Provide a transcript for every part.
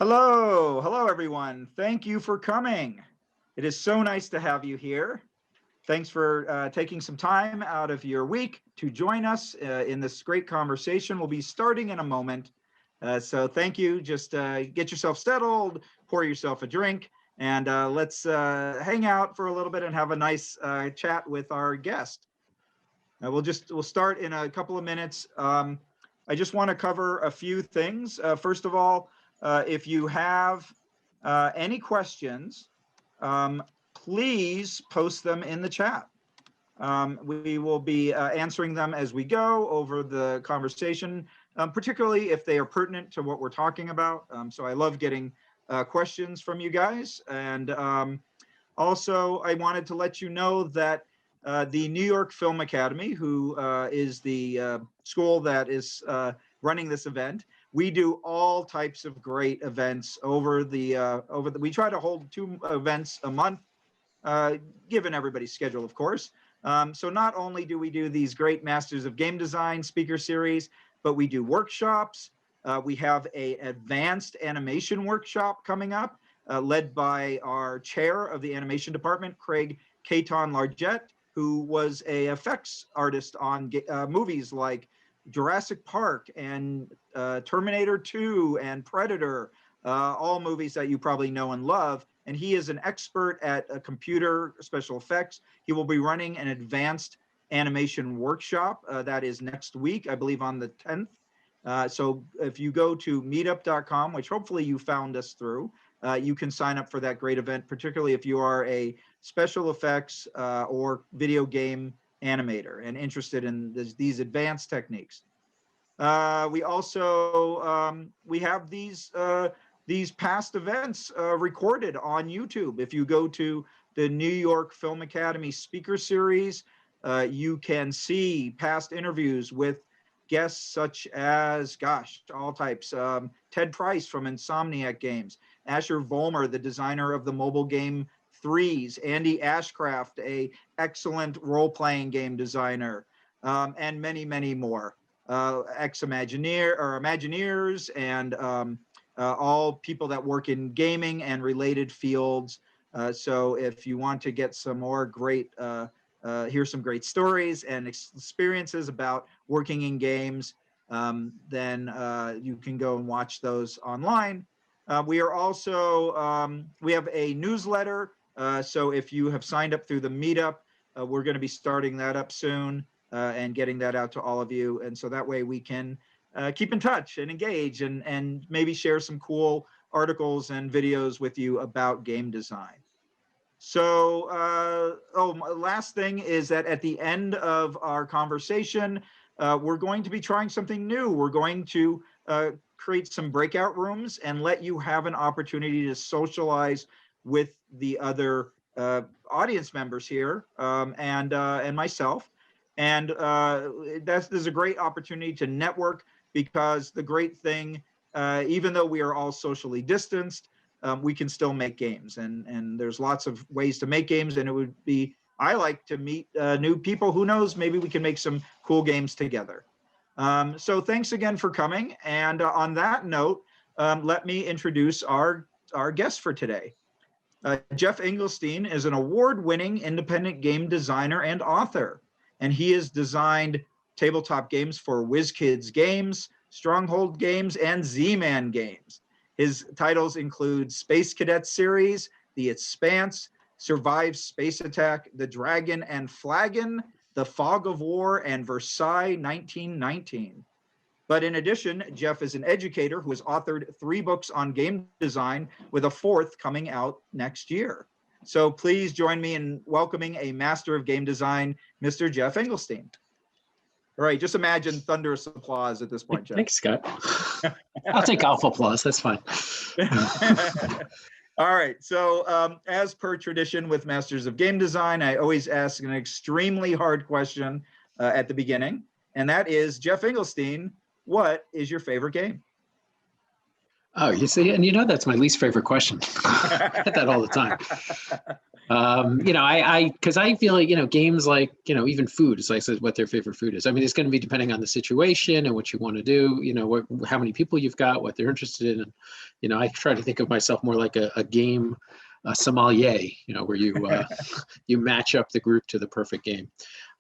Hello everyone. Thank you for coming. It is so nice to have you here. Thanks for taking some time out of your week to join us in this great conversation. We'll be starting in a moment. So thank you. Just get yourself settled, pour yourself a drink, and let's hang out for a little bit and have a nice chat with our guest. We'll start in a couple of minutes. I just want to cover a few things. First of all, if you have any questions, please post them in the chat. We will be answering them as we go over the conversation, particularly if they are pertinent to what we're talking about. So I love getting questions from you guys. And also, I wanted to let you know that the New York Film Academy, who is the school that is running this event, we do all types of great events we try to hold 2 events a month, given everybody's schedule, of course. So not only do we do these great Masters of Game Design speaker series, but we do workshops. We have an advanced animation workshop coming up, led by our chair of the animation department, Craig Caton Largette, who was a effects artist on movies like Jurassic Park and Terminator 2 and Predator, all movies that you probably know and love. And he is an expert at computer special effects. He will be running an advanced animation workshop that is next week, I believe on the 10th. So if you go to meetup.com, which hopefully you found us through, you can sign up for that great event, particularly if you are a special effects or video game animator and interested in these advanced techniques. We also we have these past events recorded on YouTube. If you go to the New York Film Academy Speaker Series, you can see past interviews with guests such as, all types. Ted Price from Insomniac Games, Asher Vollmer, the designer of the mobile game Threes, Andy Ashcraft, a excellent role-playing game designer, and many, many more. Imagineers and all people that work in gaming and related fields. So if you want to get some more great, hear some great stories and experiences about working in games, then you can go and watch those online. We are also, we have a newsletter. So if you have signed up through the meetup, we're going to be starting that up soon and getting that out to all of you. And so that way we can keep in touch and engage and maybe share some cool articles and videos with you about game design. So, last thing is that at the end of our conversation, we're going to be trying something new. We're going to create some breakout rooms and let you have an opportunity to socialize with the other audience members here and myself. And there's a great opportunity to network, because the great thing, even though we are all socially distanced, we can still make games. And there's lots of ways to make games. And it would be, I like to meet new people. Who knows, maybe we can make some cool games together. So thanks again for coming. And on that note, let me introduce our guest for today. Geoff Engelstein is an award-winning independent game designer and author, and he has designed tabletop games for WizKids Games, Stronghold Games, and Z-Man Games. His titles include Space Cadets series, The Expanse, Survive Space Attack, The Dragon and Flagon, The Fog of War, and Versailles 1919. But in addition, Geoff is an educator who has authored 3 books on game design, with a 4th coming out next year. So please join me in welcoming a master of game design, Mr. Geoff Engelstein. All right, just imagine thunderous applause at this point, Geoff. Thanks, Scott. I'll take golf applause, that's fine. All right, so as per tradition with Masters of Game Design, I always ask an extremely hard question at the beginning, and that is, Geoff Engelstein, what is your favorite game? Oh, you see, and you know that's my least favorite question. I get that all the time. You know, because I feel like, you know, games like, you know, even food, it's like what their favorite food is. I mean, it's going to be depending on the situation and what you want to do, you know, how many people you've got, what they're interested in. And, you know, I try to think of myself more like a game sommelier, you know, where you you match up the group to the perfect game.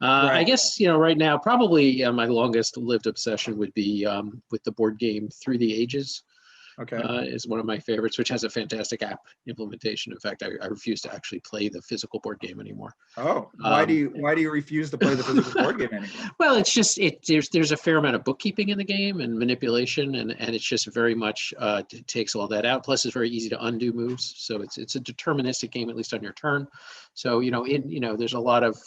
Right. I guess, you know, right now, probably my longest lived obsession would be with the board game Through the Ages. Okay. Is one of my favorites, which has a fantastic app implementation. In fact, I refuse to actually play the physical board game anymore. Oh, why do you refuse to play the physical board game anymore? Well, it's just there's a fair amount of bookkeeping in the game and manipulation, and it's just very much it takes all that out. Plus, it's very easy to undo moves, so it's a deterministic game, at least on your turn. So you know, there's a lot of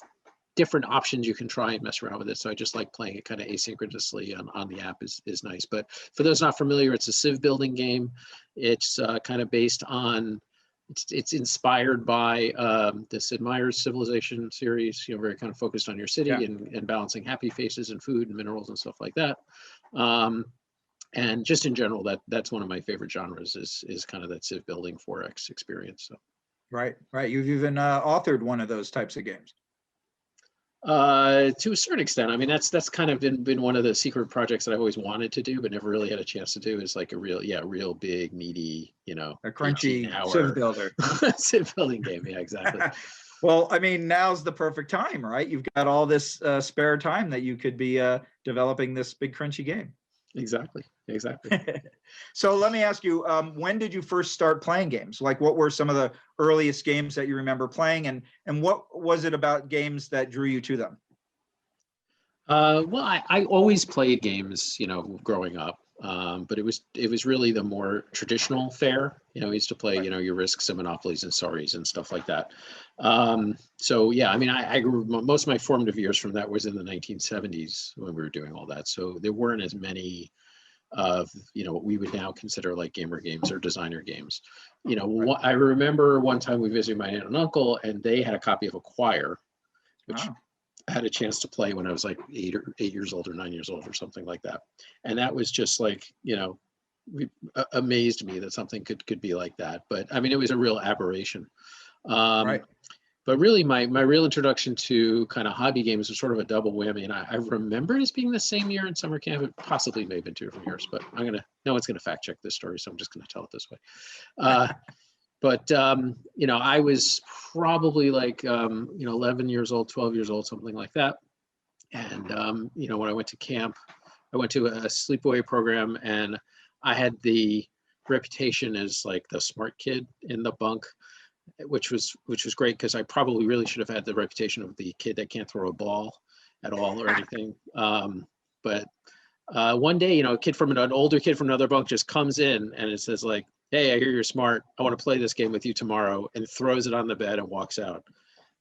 different options you can try and mess around with it. So I just like playing it kind of asynchronously on the app is nice. But for those not familiar, it's a civ building game. It's kind of based on, it's inspired by the Sid Meier's Civilization series, you know, very kind of focused on your city and balancing happy faces and food and minerals and stuff like that. And just in general, that's one of my favorite genres is kind of that civ building 4X experience. So. Right. You've even authored one of those types of games. To a certain extent. I mean, that's kind of been one of the secret projects that I've always wanted to do, but never really had a chance to do. Is like a real big, meaty, you know, a crunchy civ builder. Civ building game. Yeah, exactly. Well, I mean, now's the perfect time, right? You've got all this spare time that you could be developing this big crunchy game. Exactly. So let me ask you, when did you first start playing games? Like, what were some of the earliest games that you remember playing, and what was it about games that drew you to them? Well, I always played games, you know, growing up, but it was really the more traditional fare. You know, I used to play, you know, your Risks and Monopolies and Sorries and stuff like that. So yeah, I mean, I grew, most of my formative years from that was in the 1970s when we were doing all that. So there weren't as many of, you know, what we would now consider like gamer games or designer games. You know, I remember one time we visited my aunt and uncle, and they had a copy of Acquire, which I had a chance to play when I was like 8 years old or 9 years old or something like that. And that was just like, you know, amazed me that something could be like that. But I mean, it was a real aberration. But really, my real introduction to kind of hobby games was sort of a double whammy. And I remember it as being the same year in summer camp. It possibly may have been 2 different years, but no one's going to fact check this story, so I'm just going to tell it this way. But, you know, I was probably like, you know, 11 years old, 12 years old, something like that. And, you know, when I went to camp, I went to a sleepaway program, and I had the reputation as like the smart kid in the bunk, which was great, because I probably really should have had the reputation of the kid that can't throw a ball at all or anything. But one day, you know, an older kid from another bunk just comes in, and it says like, "Hey, I hear you're smart. I want to play this game with you tomorrow," and throws it on the bed and walks out.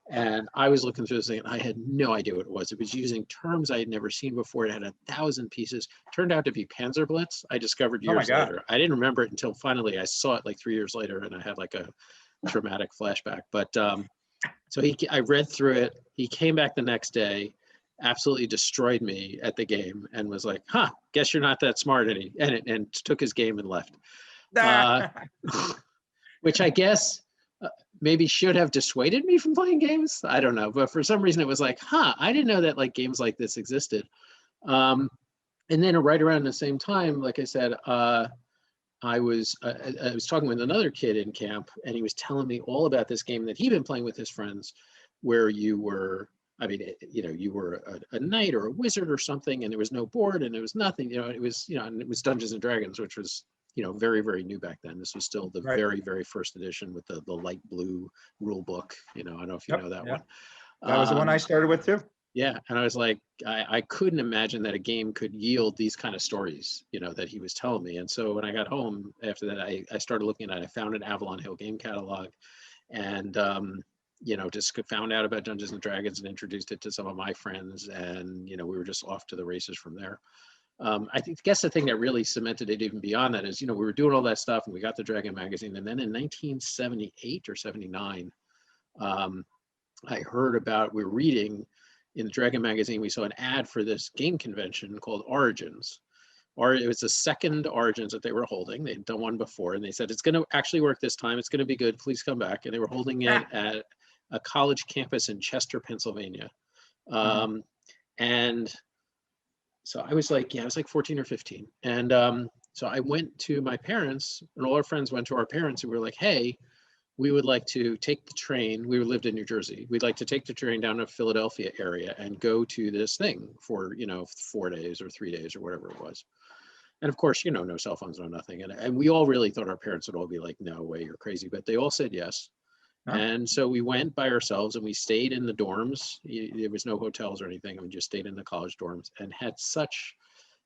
And I was looking through this thing, and I had no idea what it was. It was using terms I had never seen before. It had 1,000 pieces. Turned out to be Panzer Blitz. I discovered years later. I didn't remember it until finally I saw it like 3 years later, and I had like a traumatic flashback. But so I read through it. He came back the next day, absolutely destroyed me at the game, and was like, "Huh, guess you're not that smart," and took his game and left. Which I guess maybe should have dissuaded me from playing games. I don't know, but for some reason it was like, I didn't know that like games like this existed. And then right around the same time, like I said, I was talking with another kid in camp, and he was telling me all about this game that he'd been playing with his friends, where you were, I mean, you know, you were a knight or a wizard or something, and there was no board and there was nothing, you know, it was, you know, and it was Dungeons and Dragons, which was, you know, very, very new back then. This was still the very, very first edition with the light blue rule book. You know, I don't know if you know that one. That was the one I started with too. Yeah, and I was like, I couldn't imagine that a game could yield these kind of stories, you know, that he was telling me. And so when I got home after that, I started looking at it. I found an Avalon Hill game catalog, and you know, just found out about Dungeons and Dragons and introduced it to some of my friends, and you know, we were just off to the races from there. I guess the thing that really cemented it even beyond that is, you know, we were doing all that stuff, and we got the Dragon magazine, and then in 1978 or 79, I heard about, we were reading in the Dragon magazine, we saw an ad for this game convention called Origins. Or it was the second Origins that they were holding. They'd done one before, and they said, "It's going to actually work this time. It's going to be good. Please come back." And they were holding it at a college campus in Chester, Pennsylvania. And so I was like, I was like 14 or 15. And so I went to my parents, and all our friends went to our parents, and we were like, hey, we would like to take the train. We lived in New Jersey. We'd like to take the train down to Philadelphia area and go to this thing for, 4 days or 3 days or whatever it was. And of course, no cell phones, no nothing. And we all really thought our parents would all be like, no way, you're crazy. But they all said yes. Huh. And so we went by ourselves, and we stayed in the dorms. There was no hotels or anything. We just stayed in the college dorms and had such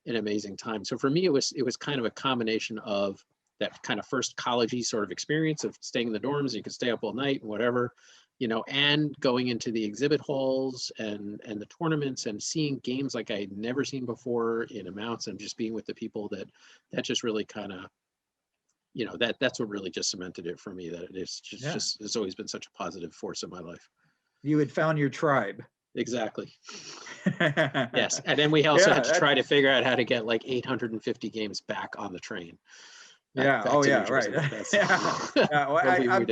an amazing time. So for me, it was kind of a combination of that kind of first college-y sort of experience of staying in the dorms. You could stay up all night and whatever, and going into the exhibit halls and the tournaments and seeing games like I had never seen before in amounts, and just being with the people that just really kind of, that's what really just cemented it for me, that it's just it's always been such a positive force in my life. You had found your tribe. Exactly. Yes. And then we also had to try to figure out how to get like 850 games back on the train. Right.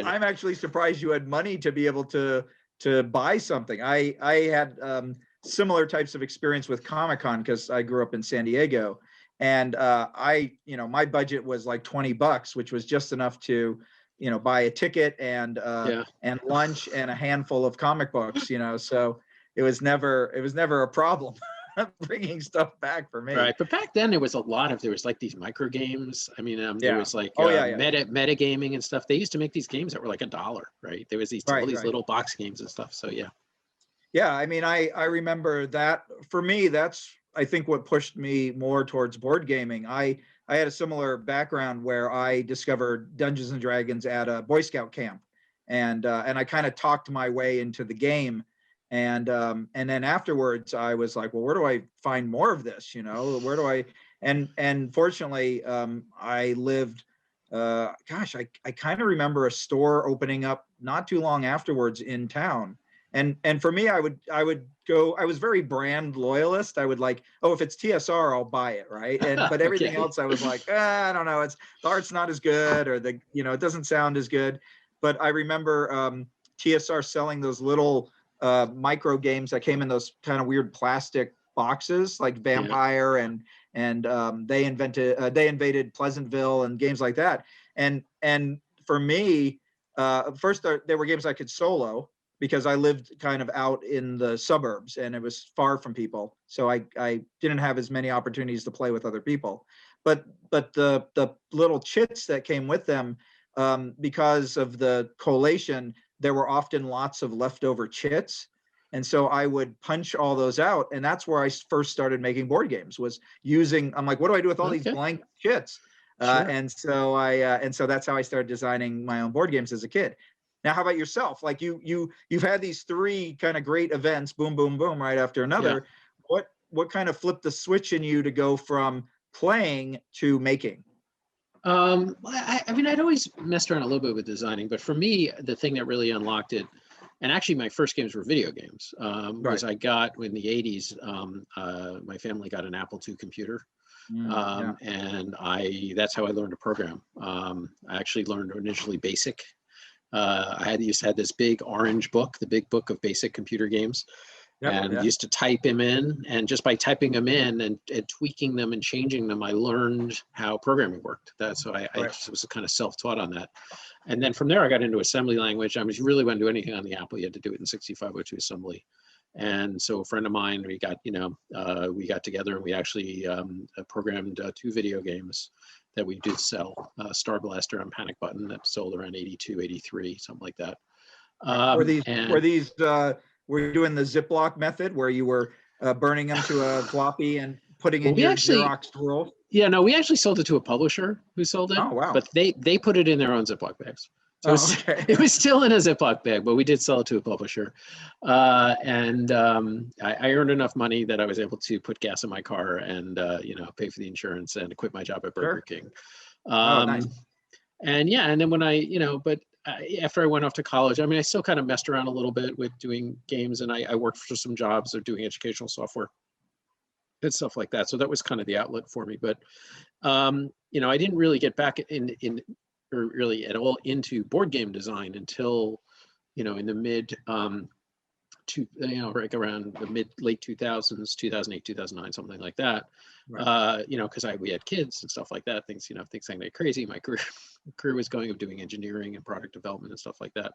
I'm actually surprised you had money to be able to buy something. I had similar types of experience with Comic-Con because I grew up in San Diego, and my budget was like $20, which was just enough to buy a ticket and lunch and a handful of comic books. So it was never a problem. Bringing stuff back for me. Right, but back then there was like these micro games. I mean, there was like meta gaming and stuff. They used to make these games that were like $1, right? There was all these little box games and stuff. So yeah. Yeah, I mean, I remember that. For me, that's I think what pushed me more towards board gaming. I had a similar background where I discovered Dungeons and Dragons at a Boy Scout camp, and I kind of talked my way into the game. And then afterwards I was like, well, where do I find more of this? Where do I, and fortunately, I lived, I kind of remember a store opening up not too long afterwards in town. And for me, I would go, I was very brand loyalist. I would like, oh, if it's TSR, I'll buy it. Right. But everything else, I was like, I don't know. The art's not as good, or it doesn't sound as good. But I remember TSR selling those little micro games that came in those kind of weird plastic boxes, like Vampire, and they invaded Pleasantville and games like that. And for me, first there were games I could solo because I lived kind of out in the suburbs and it was far from people, so I didn't have as many opportunities to play with other people. But the little chits that came with them, because of the collation, there were often lots of leftover chits. And so I would punch all those out. And that's where I first started making board games, was using, I'm like, what do I do with all these blank chits? And so that's how I started designing my own board games as a kid. Now, how about yourself? Like you've had these three kind of great events, boom, boom, boom, right after another. Yeah. What kind of flipped the switch in you to go from playing to making? I mean, I'd always messed around a little bit with designing, but for me, the thing that really unlocked it, and actually my first games were video games, was I got, in the 80s, my family got an Apple II computer. And that's how I learned to program. I actually learned initially BASIC. I used to have this big orange book, the big book of basic computer games. Used to type them in, and just by typing them in and tweaking them and changing them, I learned how programming worked. So I was kind of self-taught on that. And then from there, I got into assembly language. I was really want to do anything on the Apple, you had to do it in 6502 assembly. And so a friend of mine, we got together and we actually programmed 2 video games that we did sell, Star Blaster and Panic Button, that sold around 82, 83, something like that. Were you doing the Ziploc method where you were burning them to a floppy and putting in your Xerox roll? Yeah, no, we actually sold it to a publisher who sold it. Oh, wow. But they put it in their own Ziploc bags. So it was still in a Ziploc bag, but we did sell it to a publisher. I earned enough money that I was able to put gas in my car and pay for the insurance and quit my job at Burger King. Nice. And then when after I went off to college, I mean, I still kind of messed around a little bit with doing games, and I worked for some jobs of doing educational software and stuff like that. So that was kind of the outlet for me. But, I didn't really get back really at all into board game design until you know, in the like around the late 2000s, 2008, 2009, something like that. Right. You know, because we had kids and stuff like that. Things started getting crazy. My career was going of doing engineering and product development and stuff like that.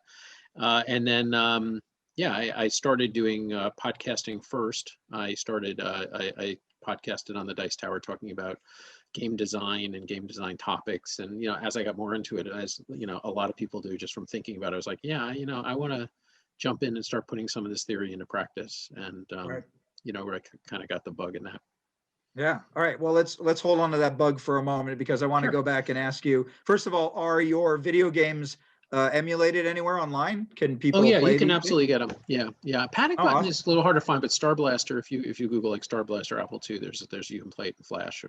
And then yeah, I started doing podcasting first. I podcasted on the Dice Tower talking about game design and game design topics. And, you know, as I got more into it, as, you know, a lot of people do just from thinking about it, I was like, yeah, you know, I want to jump in and start putting some of this theory into practice. And, Right. you know, where I kind of got the bug in that. Yeah. All right. Well, let's hold on to that bug for a moment, because I want to Sure. go back and ask you, first of all, are your video games emulated anywhere online? Can Oh people yeah, you play can these? absolutely get them. Yeah, yeah. Panic Oh, Button awesome. is a little hard to find, but Star Blaster, if you Google like Star Blaster Apple II, there's you can play it in Flash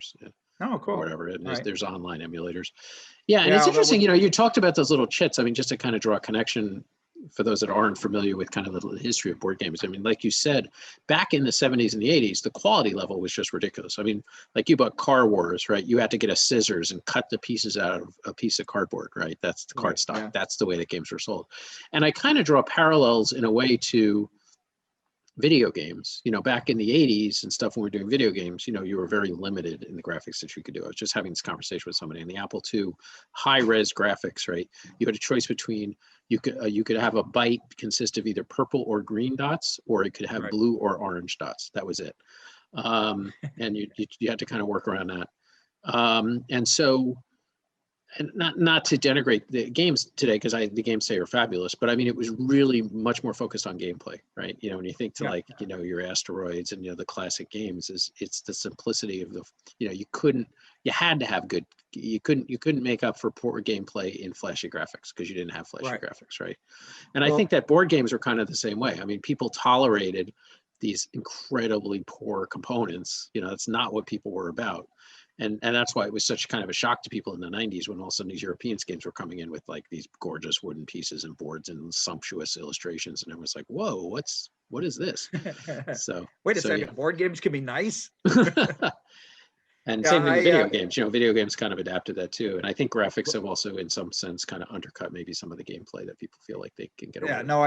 Oh, or cool. whatever. And All right. there's online emulators. Yeah, and Yeah. it's Although interesting. You know, you talked about those little chits. I mean, just to kind of draw a connection for those that aren't familiar with kind of the history of board games. I mean, like you said, back in the 70s and the 80s, the quality level was just ridiculous. I mean, like you bought Car Wars, right? You had to get a scissors and cut the pieces out of a piece of cardboard, right? That's the Right. cardstock. Yeah. That's the way that games were sold. And I kind of draw parallels in a way to video games. You know, back in the 80s and stuff, when we were doing video games, you know, you were very limited in the graphics that you could do. I was just having this conversation with somebody in the Apple II, high res graphics, right? You had a choice between you could have a byte consist of either purple or green dots, or it could have Right. blue or orange dots. That was it. And you had to kind of work around that. And so, and not to denigrate the games today, because the games today are fabulous, but I mean, it was really much more focused on gameplay, right? You know, when you think to Yeah. like, you know, your Asteroids and, you know, the classic games, it's the simplicity of you know, you had to have good, you couldn't make up for poor gameplay in flashy graphics because you didn't have flashy Right. graphics, right? And I Well, think that board games are kind of the same way. I mean, people tolerated these incredibly poor components. You know, that's not what people were about. And that's why it was such kind of a shock to people in the 90s when all of a sudden these European games were coming in with like these gorgeous wooden pieces and boards and sumptuous illustrations. And it was like, whoa, what is this? So wait a yeah. second. Board games can be nice. And Yeah. same thing with video games. You know, video games kind of adapted that too. And I think graphics have also, in some sense, kind of undercut maybe some of the gameplay that people feel like they can get away Yeah. with. No,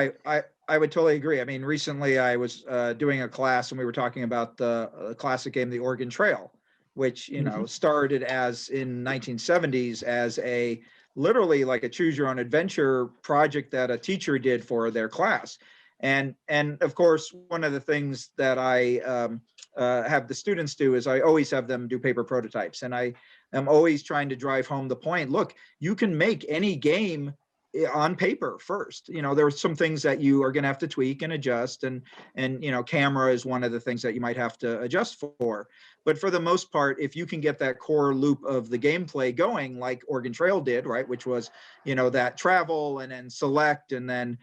I would totally agree. I mean, recently I was doing a class and we were talking about the classic game, The Oregon Trail, which, you know, started as in 1970s as a literally like a choose your own adventure project that a teacher did for their class. And of course, one of the things that I have the students do is I always have them do paper prototypes. And I am always trying to drive home the point, look, you can make any game on paper first. You know, there are some things that you are going to have to tweak and adjust, and you know, camera is one of the things that you might have to adjust for. But for the most part, if you can get that core loop of the gameplay going, like Oregon Trail did, right, which was, you know, that travel and then select, and then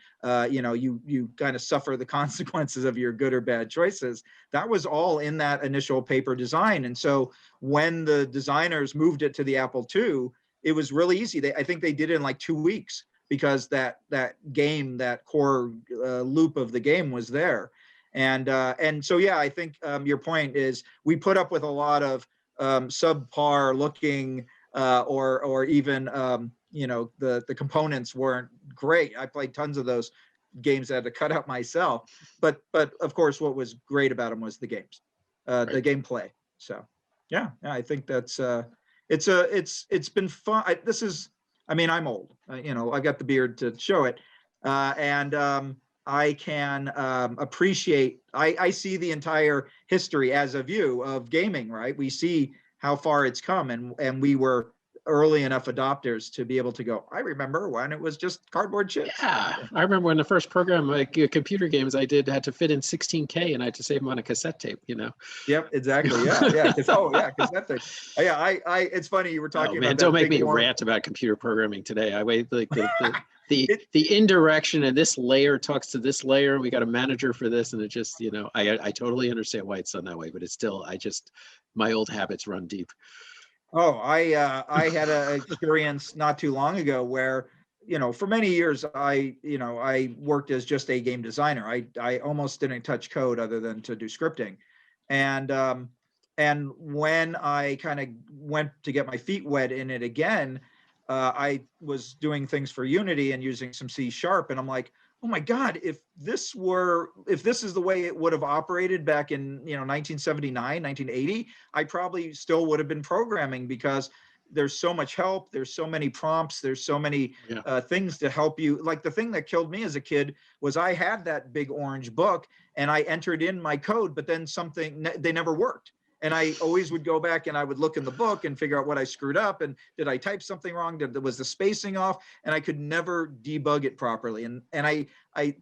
you know, you kind of suffer the consequences of your good or bad choices. That was all in that initial paper design. And so when the designers moved it to the Apple II, it was really easy. I think they did it in like 2 weeks, because that game, that core loop of the game was there. And so, yeah, I think your point is we put up with a lot of subpar looking or even, you know, the components weren't great. I played tons of those games that I had to cut out myself. But of course, what was great about them was the games, Right. the gameplay. So, yeah, I think that's it's been fun. I mean, I'm old, you know, I've got the beard to show it. And I can appreciate, I see the entire history as a view of gaming, right? We see how far it's come, and we were early enough adopters to be able to go, I remember when it was just cardboard chits. Yeah, I remember when the first program, like computer games I did, had to fit in 16K, and I had to save them on a cassette tape, you know? Yep, exactly. Yeah. Cassette tape. Yeah, it's funny you were talking about that. Don't make me rant about computer programming today. I wait like the indirection, and this layer talks to this layer, and we got a manager for this, and it just, you know, I totally understand why it's done that way, but it's still, my old habits run deep. Oh, I had an experience not too long ago where, you know, for many years I worked as just a game designer. I almost didn't touch code other than to do scripting, and when I kind of went to get my feet wet in it again, I was doing things for Unity and using some C#, and I'm like, oh my God, if this is the way it would have operated back in 1979, 1980, I probably still would have been programming, because there's so much help, there's so many prompts, there's so many things to help you. Like, the thing that killed me as a kid was I had that big orange book and I entered in my code, but then they never worked. And I always would go back and I would look in the book and figure out what I screwed up. And did I type something wrong? Was the spacing off? And I could never debug it properly. And I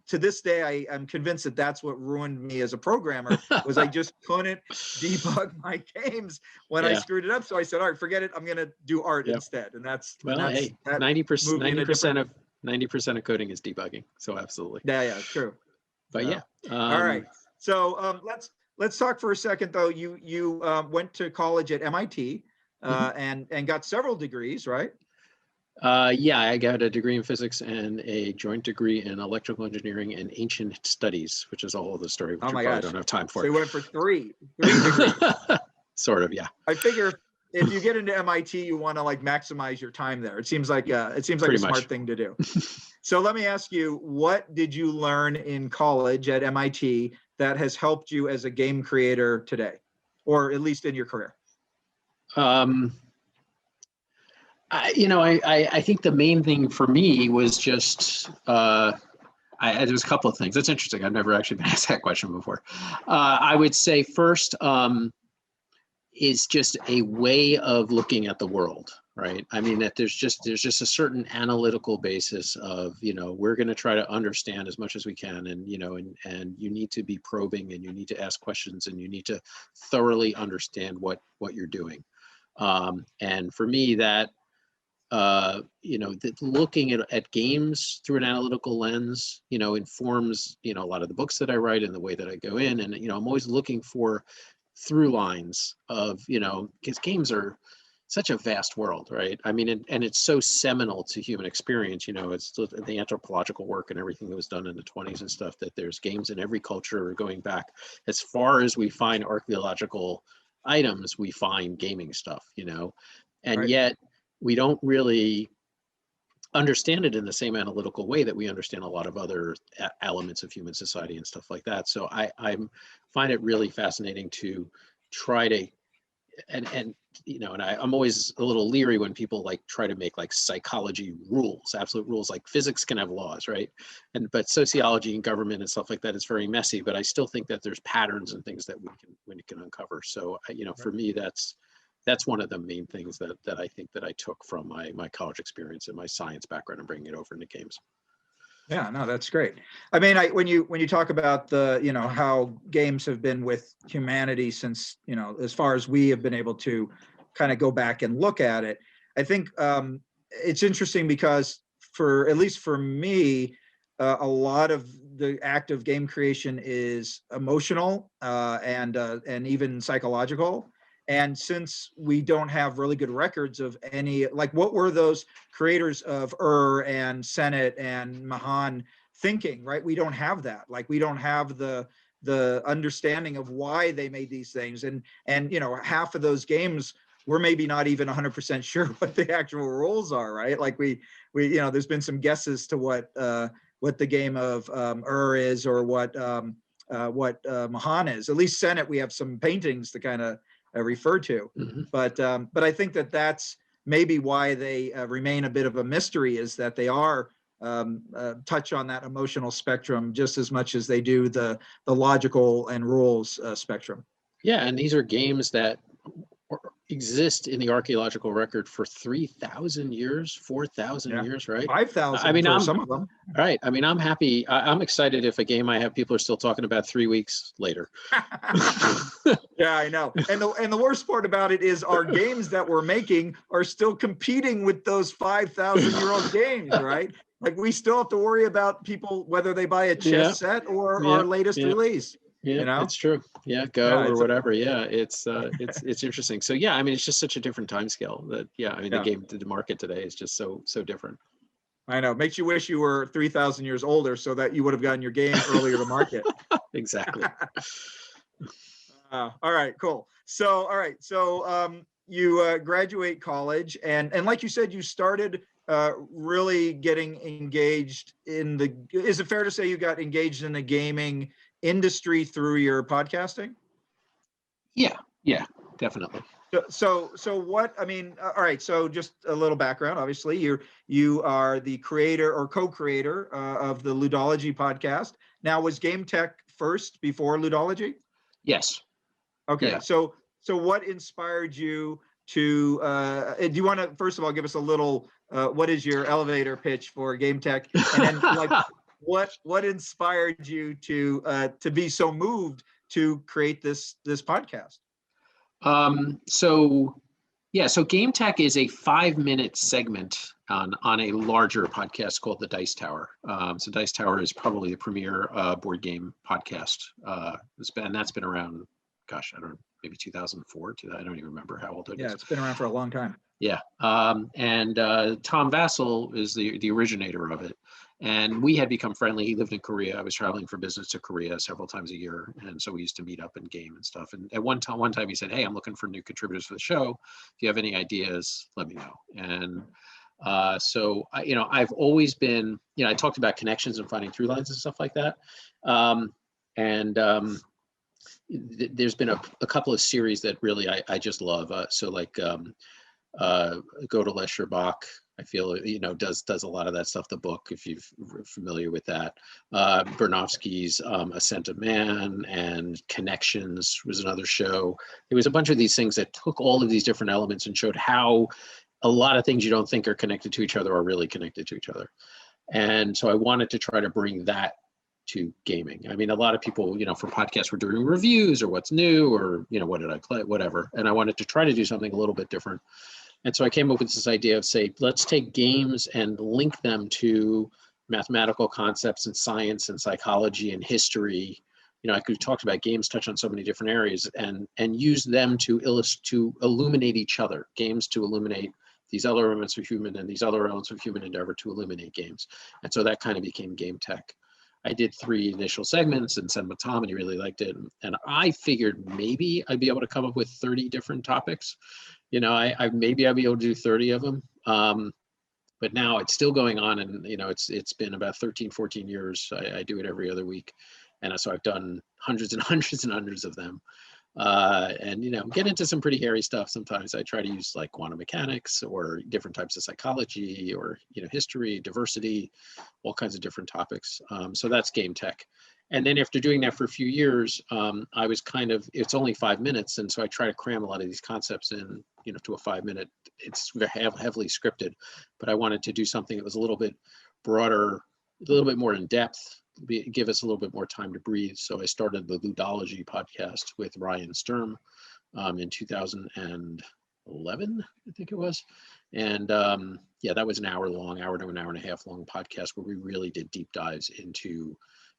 to this day, I'm convinced that that's what ruined me as a programmer, was I just couldn't debug my games when I screwed it up. So I said, all right, forget it. I'm going to do art instead. And that's, hey, 90% of coding is debugging. So absolutely. Yeah, true. But all right. So let's talk for a second, though. You went to college at MIT and got several degrees, right? I got a degree in physics and a joint degree in electrical engineering and ancient studies, which is a whole other story, which I don't have time for. So you went for three degrees. Sort of, yeah. I figure if you get into MIT, you want to maximize your time there. It seems like a smart thing to do. So let me ask you, what did you learn in college at MIT that has helped you as a game creator today, or at least in your career? I think the main thing for me was just, there was a couple of things. That's interesting. I've never actually been asked that question before. I would say first is just a way of looking at the world, right? I mean, that there's just a certain analytical basis of, we're going to try to understand as much as we can. And, and you need to be probing, and you need to ask questions, and you need to thoroughly understand what you're doing. And for me, that, looking at games through an analytical lens, informs, a lot of the books that I write and the way that I go in. And, I'm always looking for through lines of, because games are such a vast world, right? I mean, and it's so seminal to human experience, it's the anthropological work and everything that was done in the 1920s and stuff, that there's games in every culture going back. As far as we find archaeological items, we find gaming stuff, and yet we don't really understand it in the same analytical way that we understand a lot of other elements of human society and stuff like that. So I find it really fascinating to try to, and I'm always a little leery when people try to make psychology rules, absolute rules. Like physics can have laws, right? But sociology and government and stuff like that is very messy. But I still think that there's patterns and things that we can uncover. So for me, that's one of the main things that I think that I took from my college experience and my science background and bringing it over into games. Yeah, no, that's great. I mean, when you talk about the, how games have been with humanity since, as far as we have been able to kind of go back and look at it, I think it's interesting because at least for me, a lot of the act of game creation is emotional and even psychological. And since we don't have really good records of any, what were those creators of and Senet and Mahan thinking, right? We don't have that. We don't have the understanding of why they made these things. And half of those games, we're maybe not even 100% sure what the actual rules are, right? We there's been some guesses to what the game of is, or what Mahan is. At least Senet, we have some paintings to kind of refer to, but I think that's maybe why they remain a bit of a mystery, is that they are touch on that emotional spectrum just as much as they do the logical and rules spectrum. Yeah, and these are games that exist in the archaeological record for 3,000 years, 4,000 years, right? 5,000. I mean, some of them. Right. I mean, I'm happy. I'm excited if a game I have people are still talking about 3 weeks later. Yeah, I know. And the worst part about it is our games that we're making are still competing with those 5,000-year-old games, right? We still have to worry about people, whether they buy a chess set or our latest release. Yeah, it's true. Yeah, or whatever. It's interesting. So I mean, it's just such a different time scale that the market today is just so different. I know. Makes you wish you were 3,000 years older so that you would have gotten your game earlier to market. Exactly. All right, cool. So you graduate college, and like you said, you started really getting engaged in the. Is it fair to say you got engaged in the gaming industry through your podcasting? Yeah, definitely. So what, I mean, all right, so just a little background. Obviously, you are the creator or co-creator of the Ludology podcast. Now, was GameTek first before Ludology? Yes. Okay, Yeah. so what inspired you to do you want to first of all give us a little what is your elevator pitch for GameTek, and then like what inspired you to be so moved to create this podcast? So GameTek is a 5-minute segment on a larger podcast called the Dice Tower. So Dice Tower is probably the premier board game podcast. That's been around, gosh, I don't know, maybe 2004. I don't even remember how old it is. Yeah, it's been around for a long time. Yeah, and Tom Vassell is the originator of it. And we had become friendly. He lived in Korea. I was traveling for business to Korea several times a year. And so we used to meet up and game and stuff. And at one time he said, hey, I'm looking for new contributors for the show. If you have any ideas, let me know. And so I've always been, I talked about connections and finding through lines and stuff like that. There's been a couple of series that really I just love. Go to Lesher Bach, I feel, does a lot of that stuff. The book, if you're familiar with that, Bernofsky's Ascent of Man and Connections was another show. It was a bunch of these things that took all of these different elements and showed how a lot of things you don't think are connected to each other are really connected to each other. And so I wanted to try to bring that to gaming. I mean, a lot of people, for podcasts, were doing reviews or what's new or, what did I play, whatever. And I wanted to try to do something a little bit different. And so I came up with this idea of, say, let's take games and link them to mathematical concepts and science and psychology and history. I could talk about games touch on so many different areas and use them to illuminate each other. Games to illuminate these other elements of human and these other elements of human endeavor to illuminate games. And so that kind of became GameTek. I did 3 initial segments and sent them to Tom, and he really liked it. And I figured maybe I'd be able to come up with 30 different topics. Maybe I'd be able to do 30 of them. But now it's still going on, and it's been about 13, 14 years. I do it every other week. And so I've done hundreds and hundreds and hundreds of them. And get into some pretty hairy stuff. Sometimes I try to use like quantum mechanics or different types of psychology or history, diversity, all kinds of different topics. So that's GameTek. And then after doing that for a few years, I was it's only 5 minutes, and so I try to cram a lot of these concepts in to a 5-minute. It's heavily scripted, but I wanted to do something that was a little bit broader, a little bit more in depth, give us a little bit more time to breathe. So I started the Ludology podcast with Ryan Sturm in 2011, I think it was. And that was an hour to an hour and a half long podcast where we really did deep dives into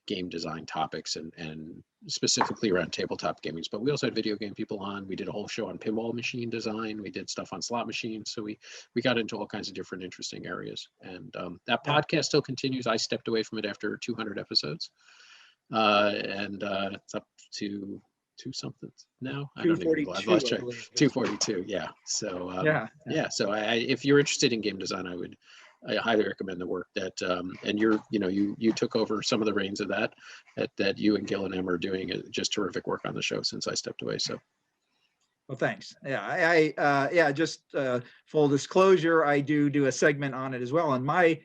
game design topics and specifically around tabletop gaming. But we also had video game people on. We did a whole show on pinball machine design. We did stuff on slot machines. So we got into all kinds of different interesting areas. And that podcast still continues. I stepped away from it after 200 episodes. It's up to 2 something now. I don't even know. I've lost track. 242. Yeah. So So if you're interested in game design, I highly recommend the work that and you took over some of the reins of that you and Gil and Em are doing just terrific work on the show since I stepped away. So, well, thanks. Yeah, just full disclosure, I do a segment on it as well. And my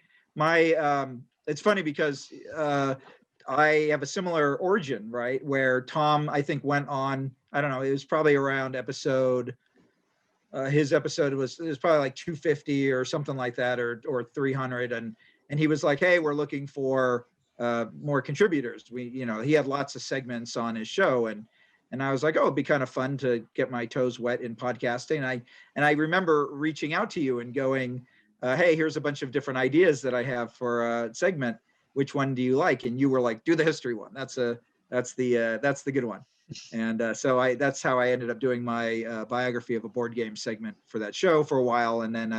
it's funny because I have a similar origin, right? Where Tom, I think, went on. I don't know. It was probably around episode. His episode was probably like 250 or something like that, or 300, and he was like, "Hey, we're looking for more contributors." He had lots of segments on his show, and I was like, "Oh, it'd be kind of fun to get my toes wet in podcasting." And I remember reaching out to you and going, "Hey, here's a bunch of different ideas that I have for a segment. Which one do you like?" And you were like, "Do the history one. That's the good one." And so that's how I ended up doing my biography of a board game segment for that show for a while. And then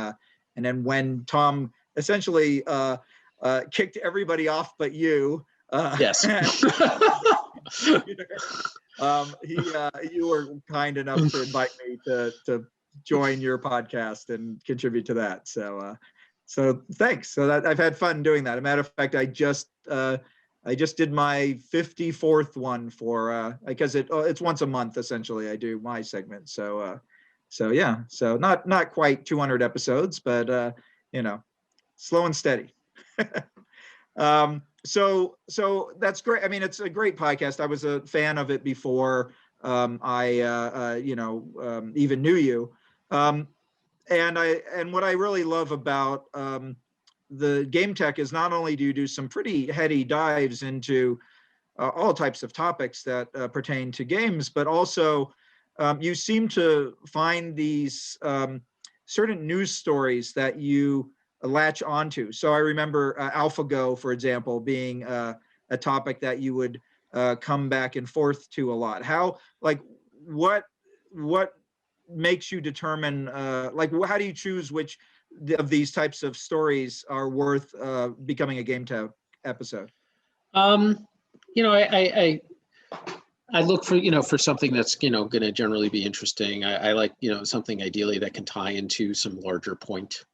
when Tom essentially kicked everybody off but you, yes, you were kind enough to invite me to join your podcast and contribute to that. So thanks. So that I've had fun doing that. As a matter of fact, I just did my 54th one for because it's once a month essentially. I do my segment. So yeah. So not quite 200 episodes, but slow and steady. So that's great. I mean, it's a great podcast. I was a fan of it before I even knew you. And what I really love about the GameTek is not only do you do some pretty heady dives into all types of topics that pertain to games, but also you seem to find these certain news stories that you latch onto. So I remember AlphaGo, for example, being a topic that you would come back and forth to a lot. What makes you determine, how do you choose which of these types of stories are worth becoming a GameTek episode? I look for something that's going to generally be interesting. I like something ideally that can tie into some larger point.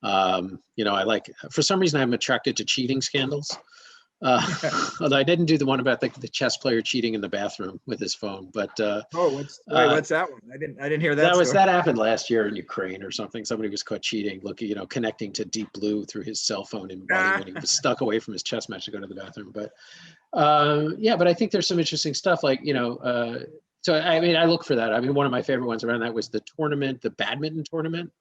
I like, for some reason I'm attracted to cheating scandals. Although I didn't do the one about the chess player cheating in the bathroom with his phone, but what's that one? I didn't hear that. That happened last year in Ukraine or something. Somebody was caught cheating, connecting to Deep Blue through his cell phone, and when he was stuck away from his chess match to go to the bathroom. But but I think there's some interesting stuff. So I look for that. I mean, one of my favorite ones around that was the badminton tournament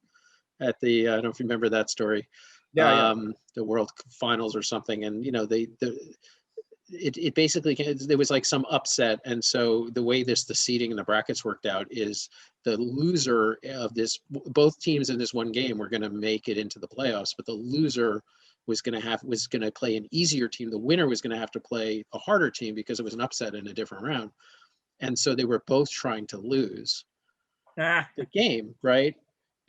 at the I don't know if you remember that story. The World Finals or something, and it basically, there was like some upset, and so the way the seeding and the brackets worked out is the loser of this, both teams in this one game were going to make it into the playoffs, but the loser was going to play an easier team. The winner was going to have to play a harder team because it was an upset in a different round, and so they were both trying to lose the game, right?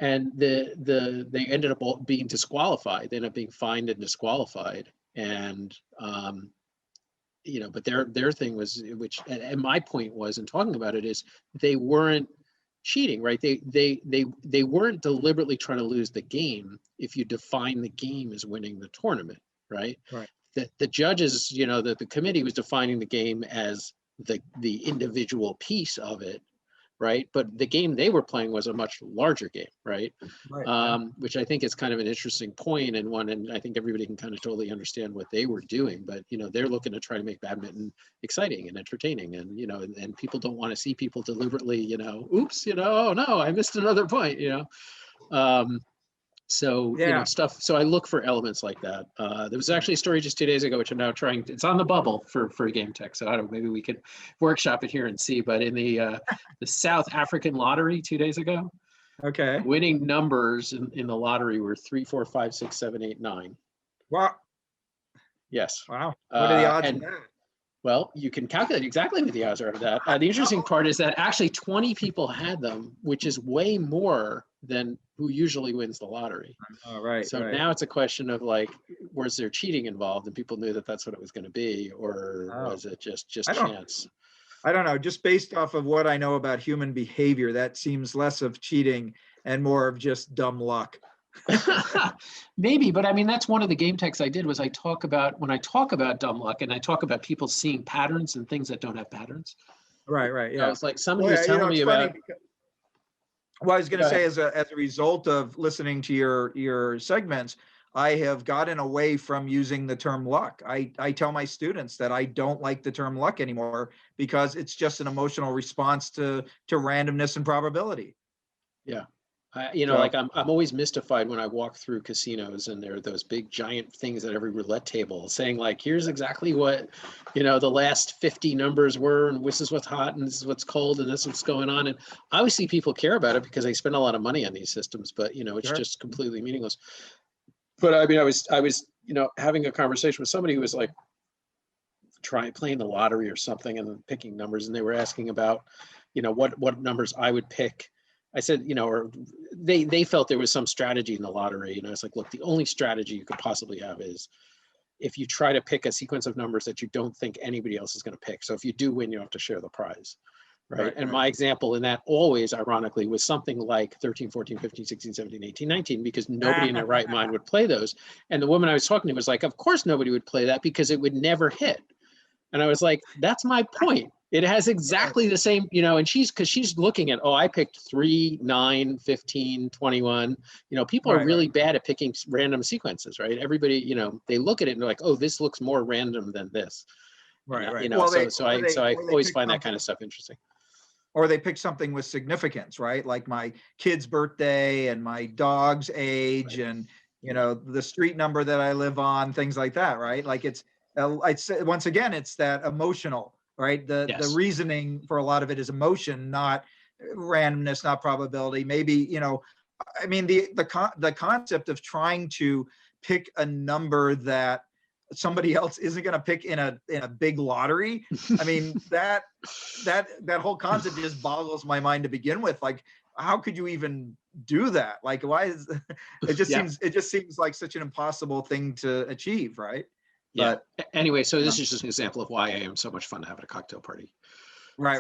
And they ended up being disqualified. They ended up being fined and disqualified. And but their thing was, and my point was in talking about it, is they weren't cheating, right? They weren't deliberately trying to lose the game if you define the game as winning the tournament, right? Right. The judges, the committee was defining the game as the individual piece of it, right? But the game they were playing was a much larger game, right? Which I think is kind of an interesting point, and I think everybody can kind of totally understand what they were doing. But they're looking to try to make badminton exciting and entertaining, and and people don't want to see people deliberately, oops, oh no, I missed another point, stuff. So I look for elements like that. There was actually a story just 2 days ago, which I'm now it's on the bubble for GameTek. So I don't know, maybe we could workshop it here and see. But in the South African lottery 2 days ago, okay, winning numbers in the lottery were 3, 4, 5, 6, 7, 8, 9. Wow. Yes. Wow. What are the odds of that? Well, you can calculate exactly what the odds are of that. The interesting part is that actually 20 people had them, which is way more than who usually wins the lottery. Oh, right. So now it's a question of was there cheating involved, and people knew that that's what it was going to be, or was it just chance? I don't know. Just based off of what I know about human behavior, that seems less of cheating and more of just dumb luck. Maybe, but I mean, that's one of the GameTeks I did, was when I talk about dumb luck, and I talk about people seeing patterns and things that don't have patterns. Right. Yeah. It's like somebody was telling me about. Well, I was going to say, as a result of listening to your segments, I have gotten away from using the term luck. I tell my students that I don't like the term luck anymore because it's just an emotional response to randomness and probability. Yeah. I'm always mystified when I walk through casinos and there are those big giant things at every roulette table saying here's exactly what, the last 50 numbers were, and this is what's hot and this is what's cold and this is what's going on. And obviously people care about it because they spend a lot of money on these systems, but it's just completely meaningless. But I mean, I was having a conversation with somebody who was playing the lottery or something and picking numbers, and they were asking about, what numbers I would pick. I said, or they felt there was some strategy in the lottery. And I was like, look, the only strategy you could possibly have is if you try to pick a sequence of numbers that you don't think anybody else is going to pick. So if you do win, you have to share the prize. right? And my example in that always, ironically, was something like 13, 14, 15, 16, 17, 18, 19, because nobody in their right mind would play those. And the woman I was talking to was like, of course nobody would play that because it would never hit. And I was like, that's my point. It has exactly the same, you know, and because she's looking at, oh, I picked 3, 9, 15, 21. You know, people are really bad at picking random sequences, right? Everybody, you know, they look at it and they're like, oh, this looks more random than this. Right. You know, Well, so I always find that kind of stuff interesting. Or they pick something with significance, right? Like my kid's birthday and my dog's age, and you know, the street number that I live on, things like that, right? Like I'd say once again, it's that emotional, right? The reasoning for a lot of it is emotion, not randomness, not probability. Maybe, you know, I mean, the concept of trying to pick a number that somebody else isn't going to pick in a big lottery. I mean, that whole concept just boggles my mind to begin with. Like, how could you even do that? Like, why is it just seems like such an impossible thing to achieve, right? Yeah. But anyway, so this is just an example of why I am so much fun to have at a cocktail party. Right.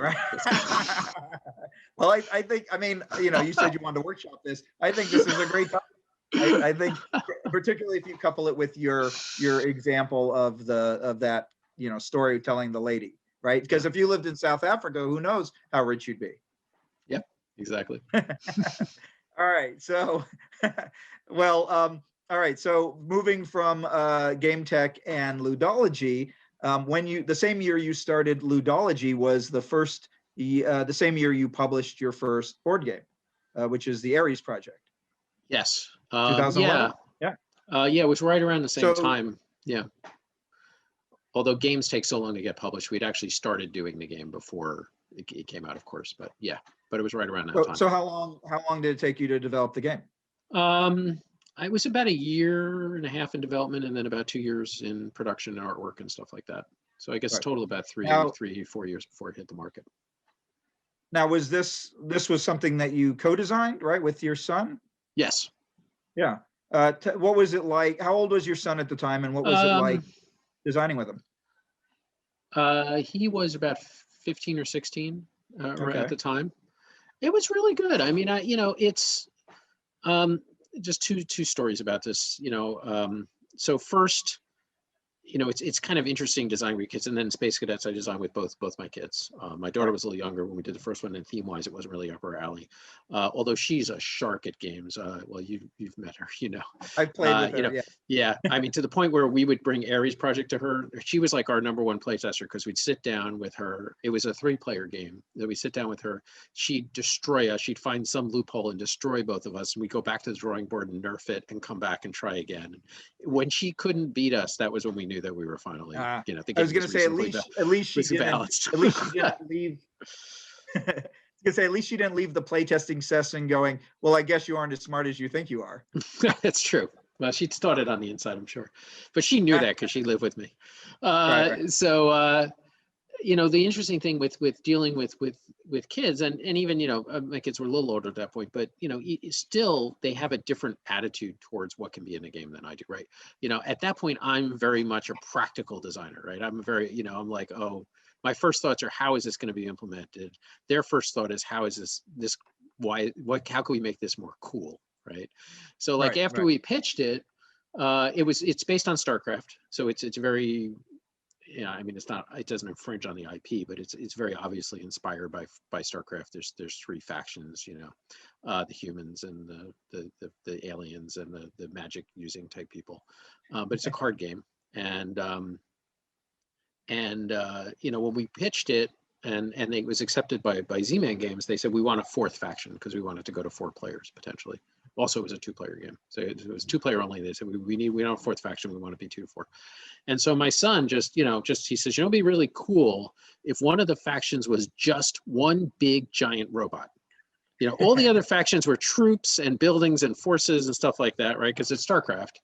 Well, I think, I mean, you know, you said you wanted to workshop this. I think this is a great topic. I think particularly if you couple it with your example of that, you know, story telling the lady, right? Because if you lived in South Africa, who knows how rich you'd be. Yep, exactly. All right. So, well, all right. So moving from GameTek and Ludology, the same year you started Ludology was the same year you published your first board game, which is the Ares project. Yes. 2011. Yeah, it was right around the same time. Yeah. Although games take so long to get published, we'd actually started doing the game before it came out, of course. But yeah, but it was right around that time. So how long did it take you to develop the game? I was about 1.5 years in development, and then about 2 years in production and artwork and stuff like that. So I guess total about 3, 4 years before it hit the market. Now, was this was something that you co-designed, right, with your son? Yes. Yeah. What was it like? How old was your son at the time, and what was it like designing with him? He was about 15 or 16 right at the time. It was really good. I mean, you know, it's just two stories about this. You know, so first, you know, it's kind of interesting designing with kids, and then Space Cadets I designed with both my kids. My daughter was a little younger when we did the first one, and theme-wise, it wasn't really up her alley. Although she's a shark at games. Well, you've met her, you know. I've played with her. You know, yeah. I mean, to the point where we would bring Ares project to her. She was like our #1 playtester because we'd sit down with her. It was a 3-player game that we sit down with her. She'd destroy us. She'd find some loophole and destroy both of us, and we go back to the drawing board and nerf it and come back and try again. When she couldn't beat us, that was when we knew that we were finally, you know, I was going to say at least she didn't leave. At least she didn't leave the playtesting session going, well, I guess you aren't as smart as you think you are. That's true. Well, she started on the inside, I'm sure, but she knew that because she lived with me. So, you know, the interesting thing with dealing with kids, and even, you know, my kids were a little older at that point, but, you know, still they have a different attitude towards what can be in a game than I do, right? You know, at that point, I'm very much a practical designer, right? I'm very, you know, I'm like, oh, my first thoughts are, how is this going to be implemented? Their first thought is, how is how can we make this more cool, right? So like after we pitched it, it's based on StarCraft, so it's very, yeah, I mean, it doesn't infringe on the IP, but it's very obviously inspired by StarCraft. There's 3 factions, you know, the humans and the aliens and the magic using type people, but it's a card game. And you know, when we pitched it and it was accepted by Z-Man Games, they said we want a 4th faction because we wanted to go to 4 players potentially. Also, it was a 2-player game, so it was 2-player only. They said we don't have a 4th faction. We want to be 2 to 4. And so my son he says, you know, it'd be really cool if one of the factions was just one big giant robot. You know, all the other factions were troops and buildings and forces and stuff like that, right? Because it's StarCraft,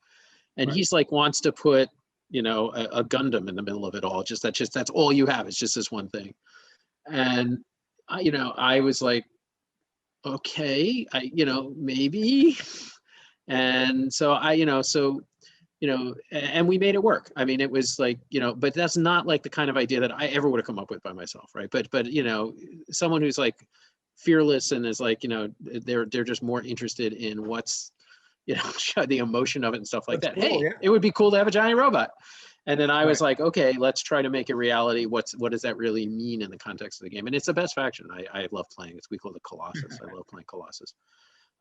and he's like wants to put, you know, a Gundam in the middle of it all. That's all you have. It's just this one thing. And you know, I was like, okay, you know, maybe. And so you know, and we made it work. I mean, it was like, you know, but that's not like the kind of idea that I ever would have come up with by myself, right? But you know, someone who's like fearless and is like, you know, they're just more interested in what's, you know, the emotion of it and stuff like That's that. cool, Hey, yeah. it would be cool to have a giant robot. And then I was Right. like, okay, let's try to make it reality. What does that really mean in the context of the game? And it's the best faction. I love playing. We call it Colossus. I love playing Colossus.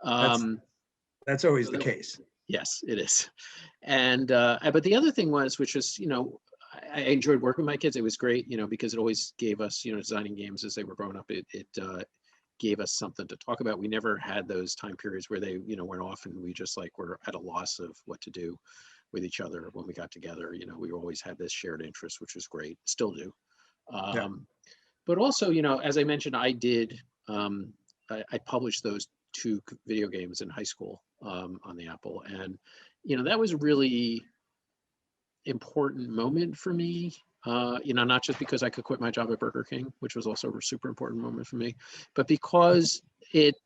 That's Um, that's always so the case. yes, it is. And but the other thing was, which was, you know, I enjoyed working with my kids. It was great, you know, because it always gave us, you know, designing games as they were growing up. It gave us something to talk about. We never had those time periods where they, you know, went off and we just like were at a loss of what to do with each other when we got together. You know, we always had this shared interest, which was great. Still do. Yeah. But also, you know, as I mentioned, I published those two video games in high school on the Apple, and you know that was a really important moment for me. You know, not just because I could quit my job at Burger King, which was also a super important moment for me, but because it,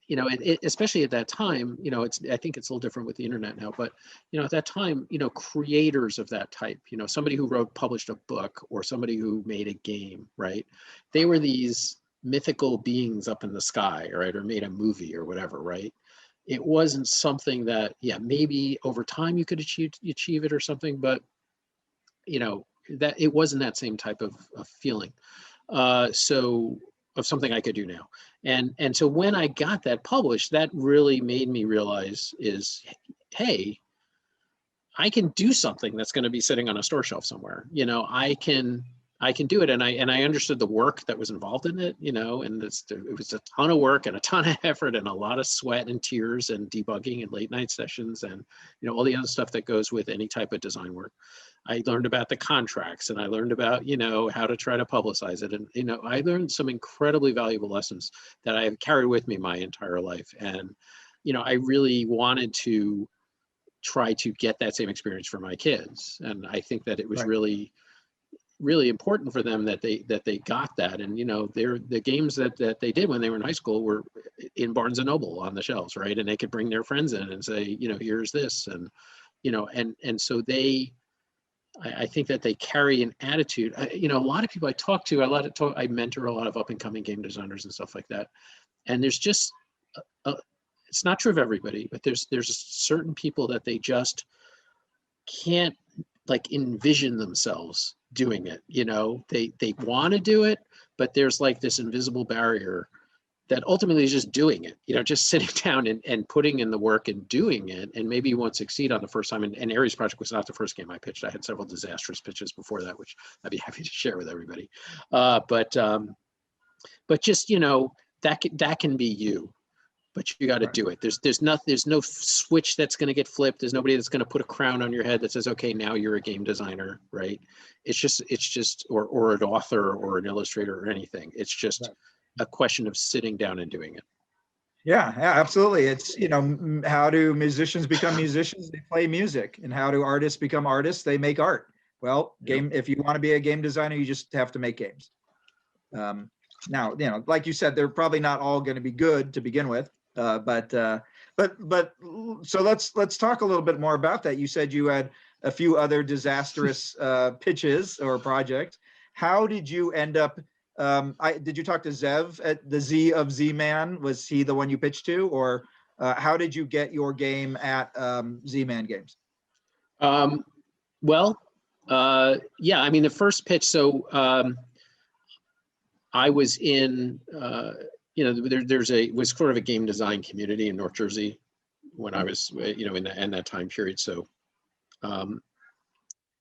you know, especially at that time, you know, I think it's a little different with the internet now, but you know, at that time, you know, creators of that type, you know, somebody who published a book or somebody who made a game, right? They were these mythical beings up in the sky, right? Or made a movie or whatever, right? It wasn't something that, yeah, maybe over time you could achieve it or something, but you know, that it wasn't that same type of feeling. So of something I could do now. And so when I got that published, that really made me realize is, hey, I can do something that's going to be sitting on a store shelf somewhere. You know, I can do it. And I understood the work that was involved in it, you know, and it was a ton of work and a ton of effort and a lot of sweat and tears and debugging and late night sessions and, you know, all the other stuff that goes with any type of design work. I learned about the contracts and I learned about, you know, how to try to publicize it. And, you know, I learned some incredibly valuable lessons that I have carried with me my entire life. And, you know, I really wanted to try to get that same experience for my kids. And I think that it was Right. really, really important for them that they got that. And, you know, the games that they did when they were in high school were in Barnes and Noble on the shelves, right? And they could bring their friends in and say, you know, here's this. And, you know, and so I think that they carry an attitude. You know, a lot of people I talk to, I mentor a lot of up and coming game designers and stuff like that. And there's just, it's not true of everybody, but there's certain people that they just can't like envision themselves doing it. You know, they want to do it, but there's like this invisible barrier that ultimately is just doing it, you know, just sitting down and putting in the work and doing it. And maybe you won't succeed on the first time. And Ares Project was not the first game I pitched. I had several disastrous pitches before that, which I'd be happy to share with everybody. But just, you know, that can be you, but you got to do it. There's no switch that's going to get flipped. There's nobody that's going to put a crown on your head that says, okay, now you're a game designer, right? It's just, or an author or an illustrator or anything. It's just a question of sitting down and doing it. Yeah, absolutely. It's, you know, how do musicians become musicians? They play music. And how do artists become artists? They make art. Well, if you want to be a game designer, you just have to make games. Now, you know, like you said, they're probably not all going to be good to begin with. But so let's talk a little bit more about that. You said you had a few other disastrous pitches or projects. How did you end up? Did you talk to Zev at the Z of Z-Man? Was he the one you pitched to, or how did you get your game at Z-Man Games? Well, yeah, I mean, the first pitch. So I was in, you know, it was sort of a game design community in North Jersey when I was, you know, in that time period. So,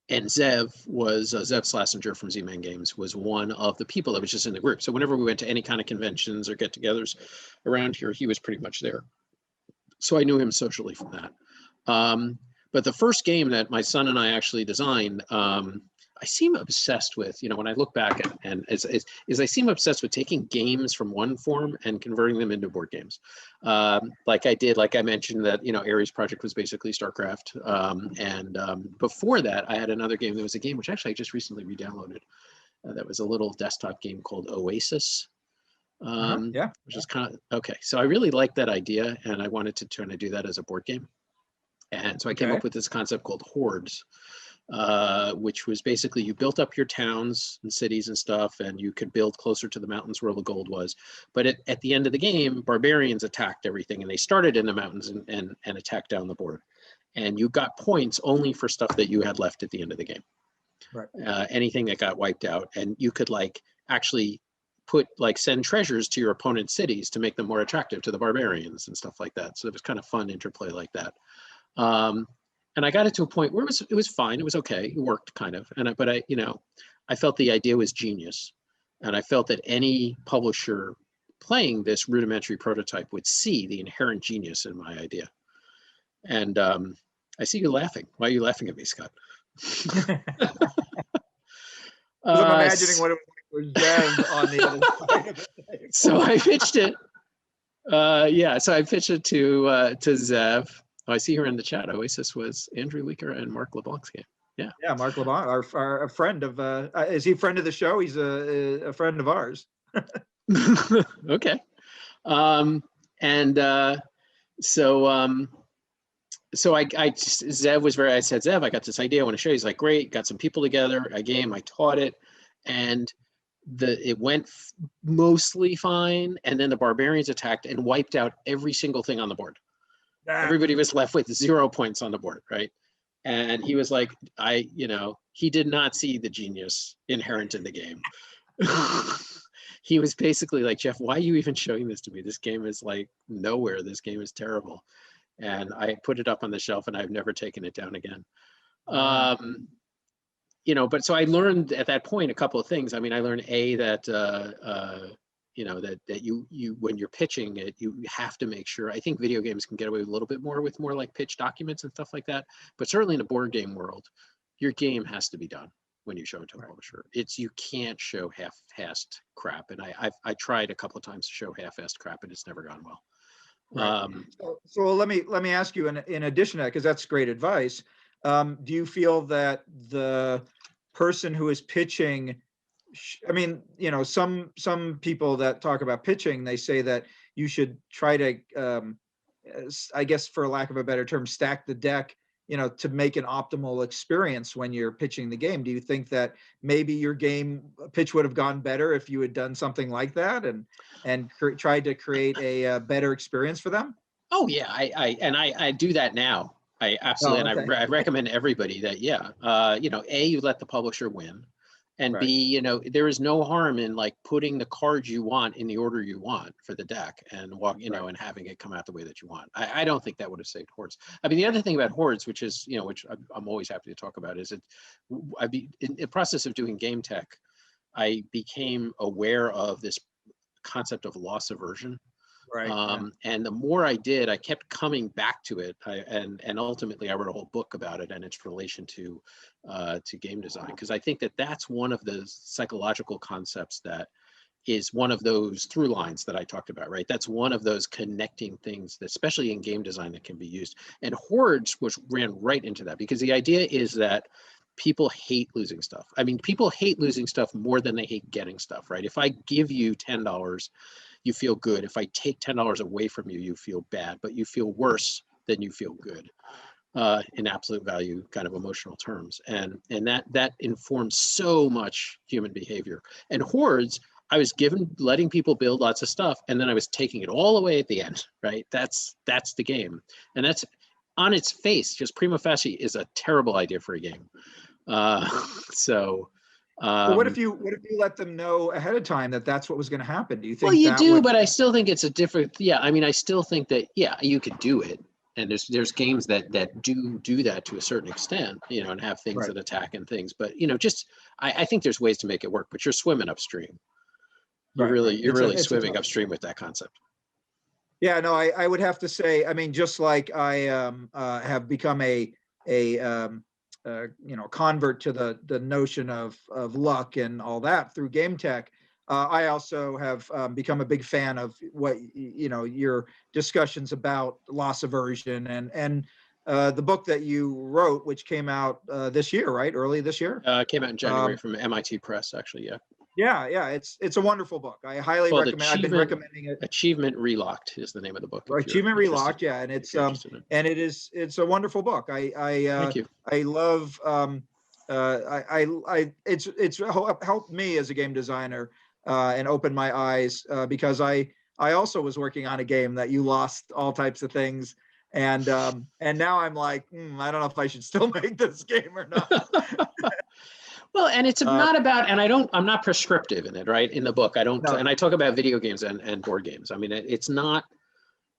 and Zev Slassinger from Z-Man Games was one of the people that was just in the group. So whenever we went to any kind of conventions or get-togethers around here, he was pretty much there. So I knew him socially from that. But the first game that my son and I actually designed, I seem obsessed with, you know, when I look back and I seem obsessed with taking games from one form and converting them into board games. Like I mentioned that, you know, Ares Project was basically StarCraft. Before that, I had another game that was a game which actually I just recently re-downloaded. That was a little desktop game called Oasis. Which is kind of, okay. So I really liked that idea and I wanted to try to do that as a board game. And so I came up with this concept called hordes, which was basically you built up your towns and cities and stuff, and you could build closer to the mountains where the gold was. But at the end of the game, barbarians attacked everything, and they started in the mountains and attacked down the board. And you got points only for stuff that you had left at the end of the game. Right. Anything that got wiped out, and you could like actually send treasures to your opponent's cities to make them more attractive to the barbarians and stuff like that. So it was kind of fun interplay like that. And I got it to a point where it was fine. It was okay. It worked kind of. But I felt the idea was genius, and I felt that any publisher playing this rudimentary prototype would see the inherent genius in my idea. And I see you laughing. Why are you laughing at me, Scott? I'm imagining what it was like for Zev on the other side of it. So I pitched it. So I pitched it to Zev. Oh, I see here in the chat. Oasis was Andrew Leaker and Mark LeBlanc's game. Yeah. Yeah, Mark LeBlanc, our friend of. Is he a friend of the show? He's a friend of ours. Okay. So Zev was I said, Zev, I got this idea. I want to show you. He's like, great. Got some people together. I taught it, and it went mostly fine. And then the barbarians attacked and wiped out every single thing on the board. Everybody was left with 0 points on the board, right? And he was like, he did not see the genius inherent in the game. He was basically like, Geoff, why are you even showing this to me? This game is like nowhere. This game is terrible. And I put it up on the shelf, and I've never taken it down again. But so I learned at that point a couple of things. I mean, I learned that you when you're pitching it, you have to make sure. I think video games can get away with a little bit more with more like pitch documents and stuff like that. But certainly in the board game world, your game has to be done when you show it to a publisher. You can't show half-assed crap. And I tried a couple of times to show half-assed crap, and it's never gone well. Right. So let me ask you, in addition to that, because that's great advice. Do you feel that the person who is pitching, I mean, some people that talk about pitching, they say that you should try to, I guess for lack of a better term, stack the deck, to make an optimal experience when you're pitching the game. Do you think that maybe your game pitch would have gone better if you had done something like that and tried to create a better experience for them? Oh yeah, I do that now. I absolutely, and I recommend everybody that, A, you let the publisher win, and B, there is no harm in like putting the cards you want in the order you want for the deck and and having it come out the way that you want. I don't think that would have saved Hordes. I mean, the other thing about Hordes, which is, which I'm always happy to talk about, is in the process of doing GameTek, I became aware of this concept of loss aversion. Right. And the more I did, I kept coming back to it, and ultimately I wrote a whole book about it and its relation to game design, because I think that that's one of the psychological concepts that is one of those through lines that I talked about, right? That's one of those connecting things, that, especially in game design, that can be used. And Hordes ran right into that, because the idea is that people hate losing stuff. I mean, people hate losing stuff more than they hate getting stuff, right? If I give you $10, you feel good. If I take $10 away from you, you feel bad, but you feel worse than you feel good in absolute value kind of emotional terms. And that informs so much human behavior. And Hordes, I was letting people build lots of stuff, and then I was taking it all away at the end, right? That's the game. And that's, on its face, just prima facie, is a terrible idea for a game. But what if you let them know ahead of time that that's what was going to happen? Do you think? Well, you do, but I still think it's a different. Yeah, I mean, I still think that you could do it, and there's games that do that to a certain extent, and have things that attack and things. But I think there's ways to make it work. But you're swimming upstream. You're really swimming upstream with that concept. Yeah, no, I would have to say, I mean, just like I have become a convert to the notion of luck and all that through GameTek, I also have become a big fan of what your discussions about loss aversion and the book that you wrote, which came out this year, right? Early this year. Came out in January from MIT Press, actually. Yeah. Yeah, it's a wonderful book. I highly Called recommend. I've been recommending it. Achievement Relocked is the name of the book. If you're Achievement interested, Relocked, yeah, and if you're interested in it. it's a wonderful book. Thank you. I love it's helped me as a game designer and opened my eyes because I also was working on a game that you lost all types of things, and now I'm like, I don't know if I should still make this game or not. Well, and it's not about, and I'm not prescriptive in it, right? In the book, I don't, No. and I talk about video games and board games. I mean, it's not,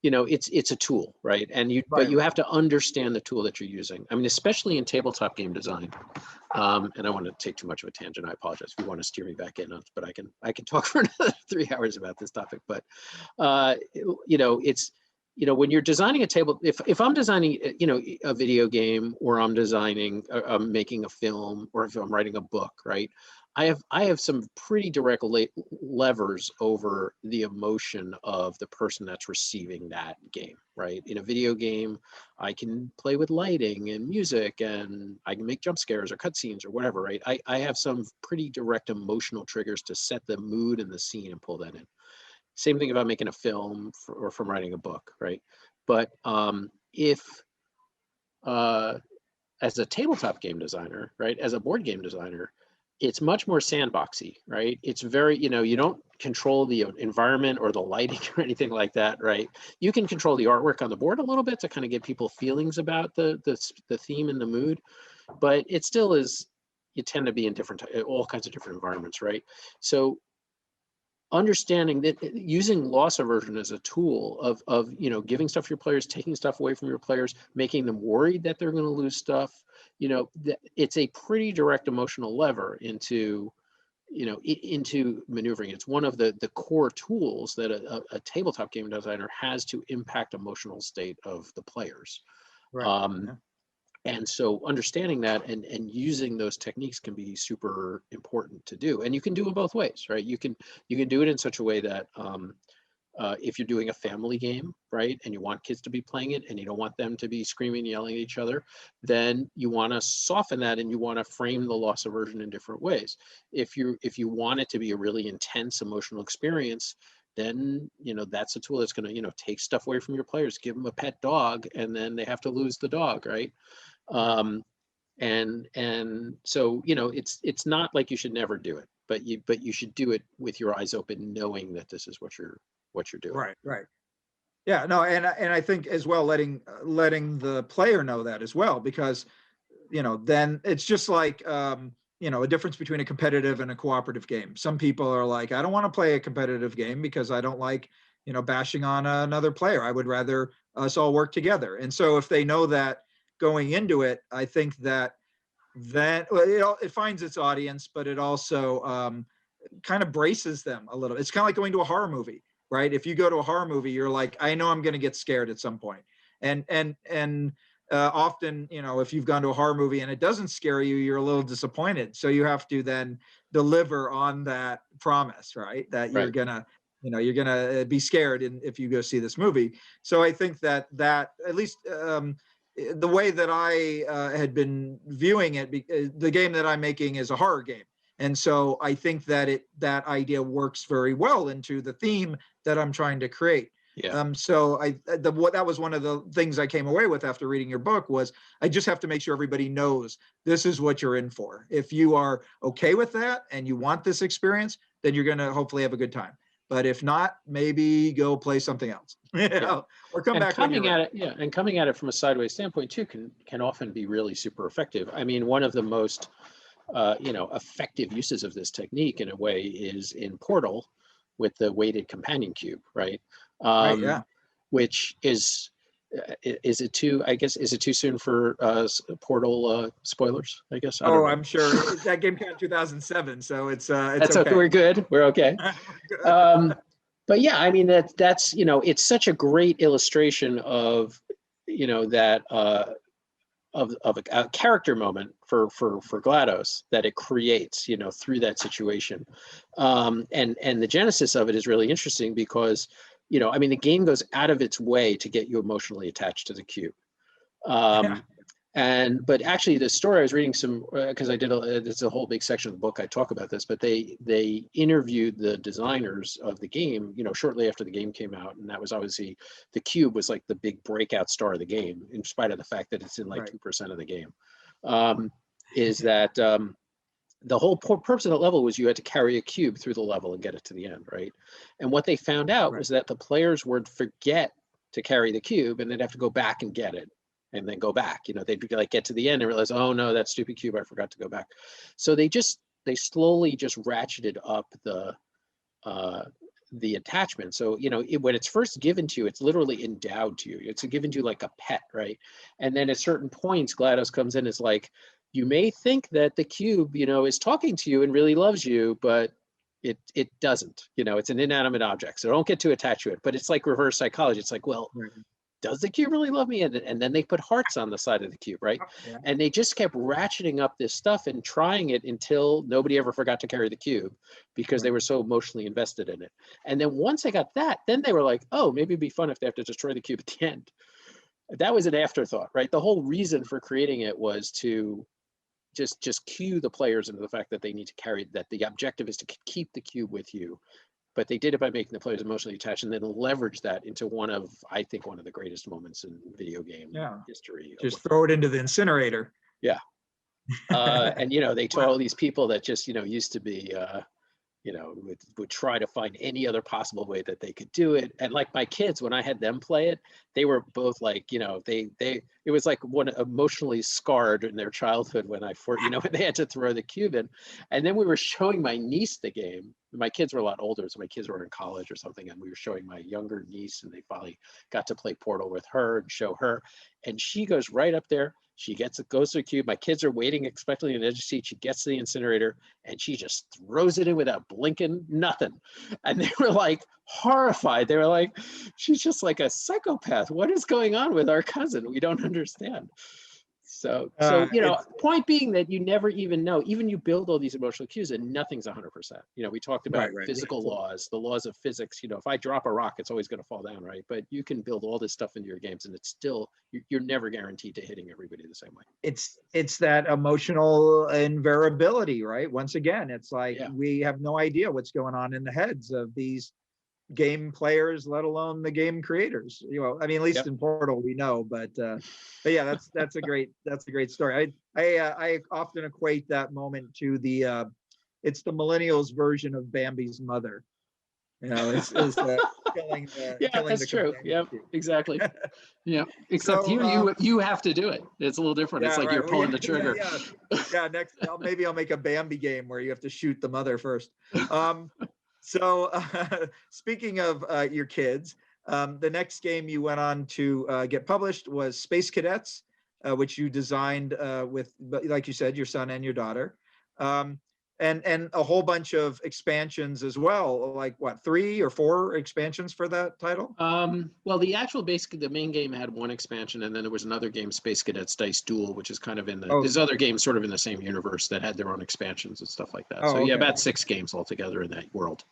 it's a tool, right? And but you have to understand the tool that you're using. I mean, especially in tabletop game design. And I don't want to take too much of a tangent. I apologize if you want to steer me back in, but I can talk for another 3 hours about this topic. But it's, when you're designing a table, if I'm designing, a video game, or I'm designing, I'm making a film, or if I'm writing a book, right? I have some pretty direct levers over the emotion of the person that's receiving that game, right? In a video game, I can play with lighting and music, and I can make jump scares or cutscenes or whatever, right? I have some pretty direct emotional triggers to set the mood and the scene and pull that in. Same thing about making a film or from writing a book, right? But if as a tabletop game designer, right, as a board game designer, it's much more sandboxy, right? It's very, you don't control the environment or the lighting or anything like that, right? You can control the artwork on the board a little bit to kind of give people feelings about the theme and the mood, but it still is, you tend to be in all kinds of different environments, right? So understanding that using loss aversion as a tool of giving stuff to your players, taking stuff away from your players, making them worried that they're going to lose stuff, it's a pretty direct emotional lever into maneuvering. It's one of the core tools that a tabletop game designer has to impact emotional state of the players. Right. And so understanding that and using those techniques can be super important to do. And you can do it both ways, right? You can do it in such a way that if you're doing a family game, right, and you want kids to be playing it and you don't want them to be screaming, yelling at each other, then you want to soften that and you want to frame the loss aversion in different ways. If you want it to be a really intense emotional experience, then that's a tool that's going to take stuff away from your players, give them a pet dog, and then they have to lose the dog, right? And so it's not like you should never do it, but you should do it with your eyes open, knowing that this is what you're doing. Right. Yeah, no, and I think as well, letting the player know that as well, because then it's just like a difference between a competitive and a cooperative game. Some people are like, I don't want to play a competitive game because I don't like bashing on another player. I would rather us all work together. And so if they know that going into it, I think that it finds its audience, but it also kind of braces them a little. It's kind of like going to a horror movie, right? If you go to a horror movie, you're like, I know I'm going to get scared at some point. And often, if you've gone to a horror movie and it doesn't scare you, you're a little disappointed. So you have to then deliver on that promise, right? That you're gonna, you're gonna be scared if you go see this movie. So I think that at least the way that I had been viewing it, the game that I'm making is a horror game. And so I think that that idea works very well into the theme that I'm trying to create. Yeah. So that was one of the things I came away with after reading your book was I just have to make sure everybody knows this is what you're in for. If you are okay with that and you want this experience, then you're going to hopefully have a good time. But if not, maybe go play something else, or come back. Coming at it, and coming at it from a sideways standpoint too can often be really super effective. I mean, one of the most effective uses of this technique in a way is in Portal with the weighted companion cube, right? Which is it too soon for Portal spoilers? I guess. I don't know. I'm sure that game came out in 2007, so it's that's okay. We're good. We're okay. But yeah, I mean that's it's such a great illustration of that of a character moment for GLaDOS that it creates through that situation, and the genesis of it is really interesting because the game goes out of its way to get you emotionally attached to the cube. But actually the story I was reading some, because I did, it's a whole big section of the book, I talk about this, but they interviewed the designers of the game, you know, shortly after the game came out. And that was obviously, the cube was like the big breakout star of the game, in spite of the fact that it's in like 2% of the game. Is that the whole purpose of the level was you had to carry a cube through the level and get it to the end, right? And what they found out was that the players would forget to carry the cube, and they'd have to go back and get it, and then go back. You know, they'd be like, get to the end and realize, oh no, that stupid cube, I forgot to go back. So they slowly just ratcheted up the attachment. So, you know, when it's first given to you, it's literally endowed to you. It's given to you like a pet, right? And then at certain points, GLaDOS comes in, is like, you may think that the cube, you know, is talking to you and really loves you, but it doesn't. You know, it's an inanimate object, so don't get too attached to it. But it's like reverse psychology. It's like, well, does the cube really love me? And then they put hearts on the side of the cube, right? Yeah. And they just kept ratcheting up this stuff and trying it until nobody ever forgot to carry the cube, because they were so emotionally invested in it. And then once they got that, then they were like, oh, maybe it'd be fun if they have to destroy the cube at the end. That was an afterthought, right? The whole reason for creating it was to just cue the players into the fact that they need to carry, that the objective is to keep the cube with you. But they did it by making the players emotionally attached, and then leverage that into I think one of the greatest moments in video game history. Just throw it into the incinerator. Yeah. And, you know, they told all these people that just, you know, used to be, you know, would try to find any other possible way that they could do it. And like my kids, when I had them play it, they were both like, you know, it was like one emotionally scarred in their childhood when you know, when they had to throw the cube in. And then we were showing my niece the game. My kids were a lot older, so my kids were in college or something, and we were showing my younger niece, and they finally got to play Portal with her and show her. And she goes right up there. She goes to the cube. My kids are waiting expectantly on the edge of the seat. She gets to the incinerator, and she just throws it in without blinking, nothing. And they were like horrified. They were like, she's just like a psychopath. What is going on with our cousin? We don't understand. So you know, point being that you never even know, even you build all these emotional cues and nothing's 100%. You know, we talked about physical laws, the laws of physics. You know, if I drop a rock, it's always going to fall down, right? But you can build all this stuff into your games, and it's still, you're never guaranteed to hitting everybody the same way. It's that emotional invariability, right? Once again, it's like we have no idea what's going on in the heads of these game players, let alone the game creators. You know, I mean, at least in Portal we know, but yeah, that's a great story. I often equate that moment to it's the millennials version of Bambi's mother. You know, it's killing that's the true. Yep, exactly. Yeah, except so, you have to do it. It's a little different. It's like you're pulling the trigger. Next, maybe I'll make a Bambi game where you have to shoot the mother first. So speaking of your kids, the next game you went on to get published was Space Cadets, which you designed with, like you said, your son and your daughter, and a whole bunch of expansions as well. Like what, 3 or 4 expansions for that title? Well, the main game had 1 expansion, and then there was another game, Space Cadets Dice Duel, which is kind of there's other games sort of in the same universe that had their own expansions and stuff like that. About 6 games altogether in that world.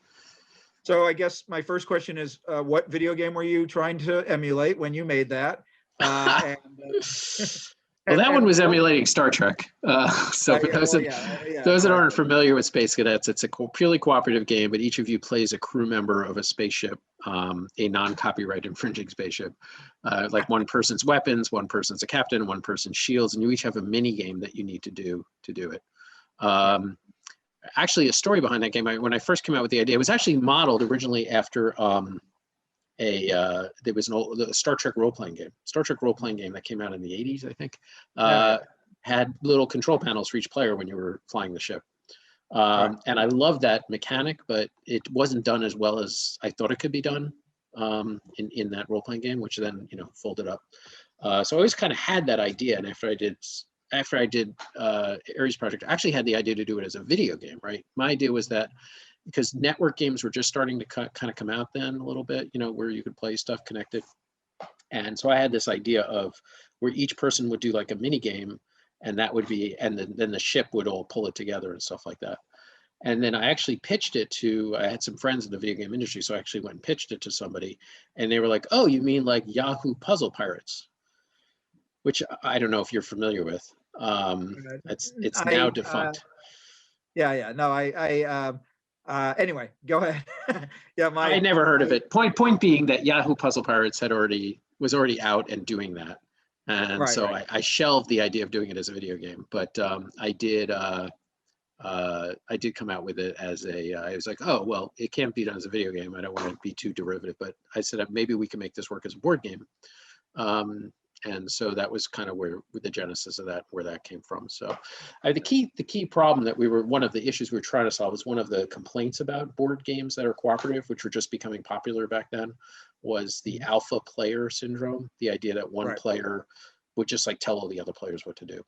So I guess my first question is, what video game were you trying to emulate when you made that? Well, that one was emulating Star Trek. So for those that aren't familiar with Space Cadets, it's a purely cooperative game, but each of you plays a crew member of a spaceship, a non-copyright infringing spaceship. Like one person's weapons, one person's a captain, one person's shields, and you each have a mini game that you need to do it. Actually, a story behind that game. When I first came out with the idea, it was actually modeled originally after there was a Star Trek role-playing game. Star Trek role-playing game that came out in the 80s, I think, had little control panels for each player when you were flying the ship. And I loved that mechanic, but it wasn't done as well as I thought it could be done in that role-playing game, which then, you know, folded up. So I always kind of had that idea, and after I did Ares Project, I actually had the idea to do it as a video game, right? My idea was that because network games were just starting to kind of come out then a little bit, you know, where you could play stuff connected. And so I had this idea of where each person would do like a mini game, and that would be, and then the ship would all pull it together and stuff like that. And then I actually pitched it I had some friends in the video game industry, so I actually went and pitched it to somebody, and they were like, oh, you mean like Yahoo Puzzle Pirates? which I don't know if you're familiar with. It's now defunct. Yeah. No, anyway, go ahead. Yeah, I never heard of it. Point being that Yahoo Puzzle Pirates was already out and doing that, and so I shelved the idea of doing it as a video game. But I did come out with it as I was like, oh well, it can't be done as a video game. I don't want to be too derivative, but I said maybe we can make this work as a board game. And so that was kind of where the genesis of that, where that came from. So the key problem that one of the issues we were trying to solve was one of the complaints about board games that are cooperative, which were just becoming popular back then, was the alpha player syndrome. The idea that one player would just like tell all the other players what to do.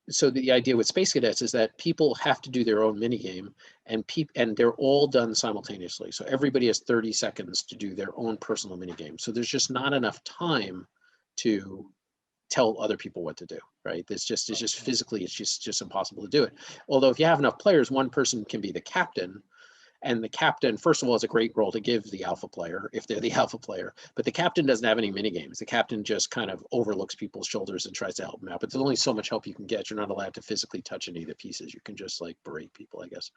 So the idea with Space Cadets is that people have to do their own minigame, and they're all done simultaneously. So everybody has 30 seconds to do their own personal minigame. So there's just not enough time to tell other people what to do, right? It's just physically, it's just impossible to do it. Although if you have enough players, one person can be the captain. And the captain, first of all, is a great role to give the alpha player if they're the alpha player. But the captain doesn't have any mini games. The captain just kind of overlooks people's shoulders and tries to help them out. But there's only so much help you can get. You're not allowed to physically touch any of the pieces. You can just like berate people, I guess.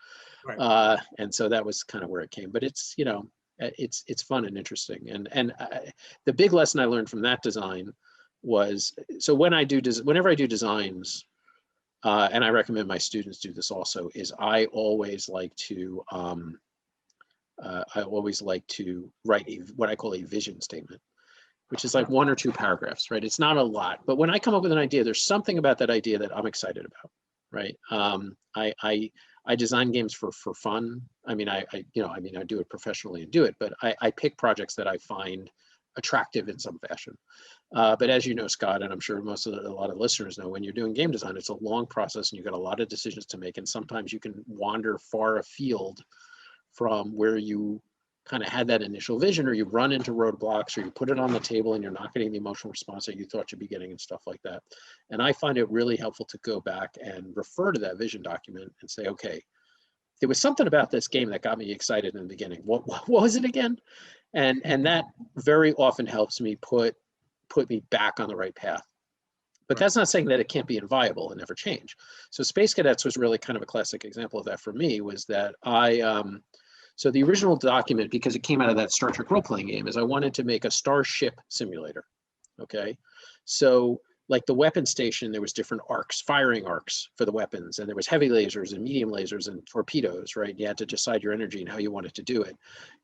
And so that was kind of where it came. But it's it's fun and interesting. And the big lesson I learned from that design was, so whenever I do designs, and I recommend my students do this also, is I always like to write what I call a vision statement, which is like 1 or 2 paragraphs, right? It's not a lot, but when I come up with an idea, there's something about that idea that I'm excited about, right? I design games for fun. I mean, I do it professionally and do it, but I pick projects that I find attractive in some fashion. But as you know, Scott, and I'm sure a lot of listeners know, when you're doing game design, it's a long process and you've got a lot of decisions to make. And sometimes you can wander far afield from where you kind of had that initial vision, or you run into roadblocks, or you put it on the table and you're not getting the emotional response that you thought you'd be getting and stuff like that. And I find it really helpful to go back and refer to that vision document and say, okay, there was something about this game that got me excited in the beginning. What was it again? And that very often helps me put me back on the right path. But that's not saying that it can't be inviolable and never change. So Space Cadets was really kind of a classic example of that for me, was that so the original document, because it came out of that Star Trek role-playing game, is I wanted to make a starship simulator, okay? So like the weapon station, there was different arcs, firing arcs for the weapons, and there was heavy lasers and medium lasers and torpedoes, right? You had to decide your energy and how you wanted to do it,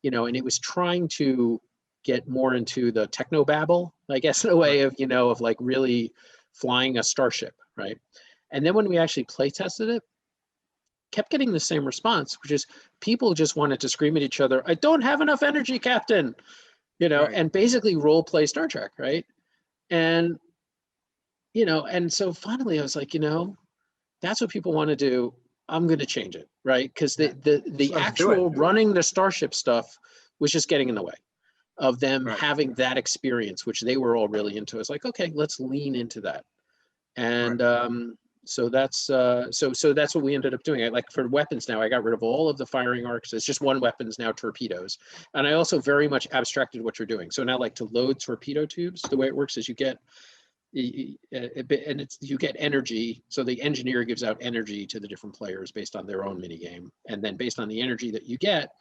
and it was trying to get more into the technobabble, I guess, in a way of, of like really flying a starship, right? And then when we actually play tested it, kept getting the same response, which is people just wanted to scream at each other, "I don't have enough energy, Captain," and basically role play Star Trek, right? And and so finally I was like, that's what people want to do. I'm going to change it, right? Because the actual running the starship stuff was just getting in the way of them having that experience, which they were all really into. It's like, okay, let's lean into that. And so that's that's what we ended up doing. Like for weapons now, I got rid of all of the firing arcs. It's just one weapons now, torpedoes. And I also very much abstracted what you're doing. So now, like, to load torpedo tubes, the way it works is you get energy. So the engineer gives out energy to the different players based on their own mini game, and then based on the energy that you get,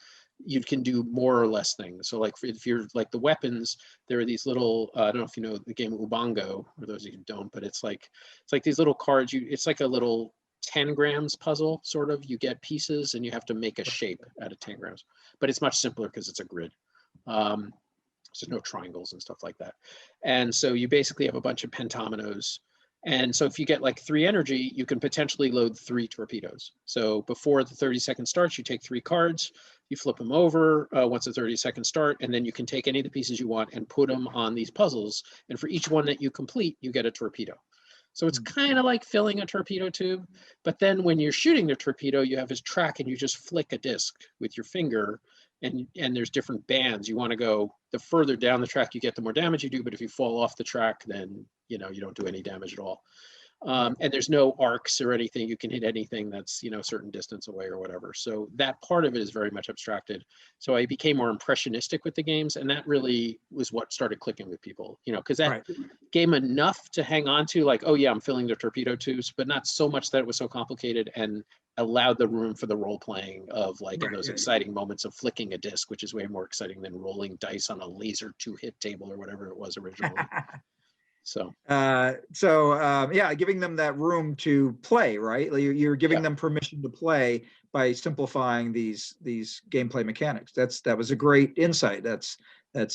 you can do more or less things. So like if you're like the weapons, there are these little I don't know if you know the game Ubongo, or those of you who don't, but it's like these little cards. It's like a little 10 grams puzzle, sort of. You get pieces and you have to make a shape out of 10 grams, but it's much simpler because it's a grid. So no triangles and stuff like that. And so you basically have a bunch of pentominoes. And so if you get like 3 energy, you can potentially load 3 torpedoes. So before the 30-second starts, you take 3 cards, you flip them over once the 30-second start, and then you can take any of the pieces you want and put them on these puzzles. And for each one that you complete, you get a torpedo. So it's kind of like filling a torpedo tube. But then when you're shooting the torpedo, you have this track and you just flick a disc with your finger. And there's different bands. You want to go, the further down the track you get, the more damage you do. But if you fall off the track, then you don't do any damage at all. And there's no arcs or anything. You can hit anything that's, you know, a certain distance away or whatever. So that part of it is very much abstracted. So I became more impressionistic with the games, and that really was what started clicking with people, you know, because that game enough to hang on to, like, oh yeah, I'm filling the torpedo tubes, but not so much that it was so complicated, and allowed the room for the role playing of, like, in those exciting moments of flicking a disc, which is way more exciting than rolling dice on a laser 2-hit table or whatever it was originally. So yeah, giving them that room to play, right? You're giving them permission to play by simplifying these gameplay mechanics. That was a great insight. That's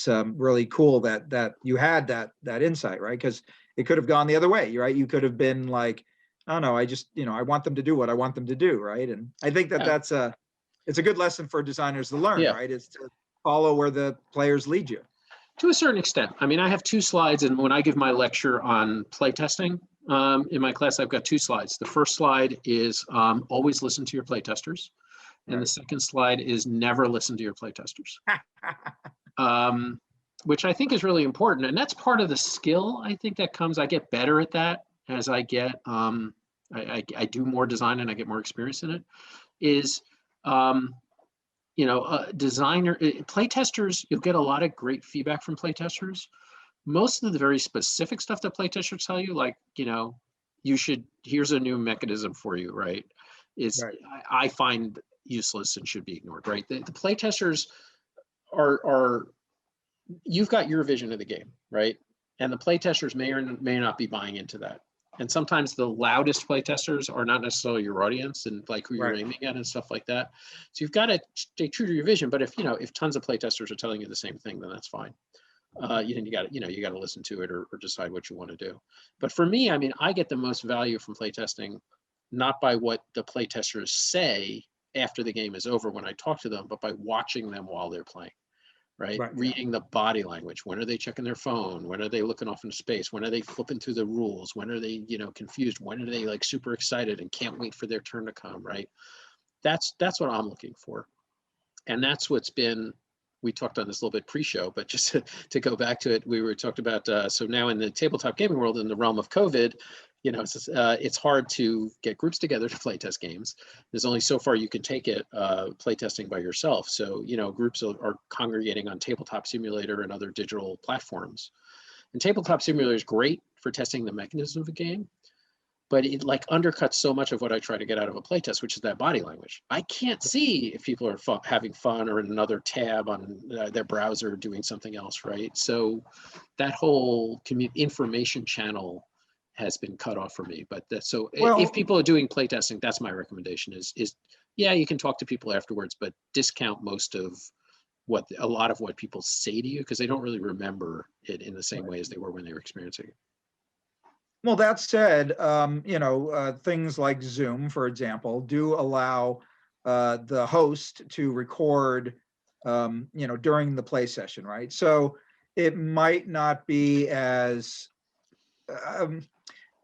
really cool that you had that insight, right? Because it could have gone the other way, right? You could have been like, oh no, I just, you know, I want them to do what I want them to do, right? And I think that's it's a good lesson for designers to learn, right? Is to follow where the players lead you. To a certain extent. I mean, I have 2 slides, and when I give my lecture on playtesting in my class, I've got 2 slides. The first slide is always listen to your playtesters, and the second slide is never listen to your playtesters, which I think is really important. And that's part of the skill, I think, that comes. I get better at that as I get, I do more design and I get more experience in it, is you know, playtesters, you'll get a lot of great feedback from playtesters. Most of the very specific stuff that playtesters tell you, like, you know, here's a new mechanism for you, right? I find useless and should be ignored, right? The playtesters are, you've got your vision of the game, right? And the playtesters may or may not be buying into that. And sometimes the loudest playtesters are not necessarily your audience and like who you're aiming at and stuff like that. So you've got to stay true to your vision. But if, you know, if tons of playtesters are telling you the same thing, then that's fine. You got to listen to it or decide what you want to do. But for me, I mean, I get the most value from playtesting, not by what the playtesters say after the game is over when I talk to them, but by watching them while they're playing. Right? Reading the body language. When are they checking their phone? When are they looking off into space? When are they flipping through the rules? When are they, you know, confused? When are they like super excited and can't wait for their turn to come, right? That's what I'm looking for. And that's what's been, we talked on this a little bit pre-show, but just to go back to it, we were talked about, so now in the tabletop gaming world, in the realm of COVID, you know, it's hard to get groups together to play test games. There's only so far you can take it playtesting by yourself. So, you know, groups are congregating on Tabletop Simulator and other digital platforms. And Tabletop Simulator is great for testing the mechanism of a game, but it like undercuts so much of what I try to get out of a playtest, which is that body language. I can't see if people are having fun or in another tab on their browser doing something else, right? So that whole information channel has been cut off for me. But if people are doing playtesting, that's my recommendation is yeah, you can talk to people afterwards, but discount most of a lot of what people say to you, because they don't really remember it in the same way as they were when they were experiencing it. Well, that said, you know, things like Zoom, for example, do allow the host to record, you know, during the play session, right? So it might not be as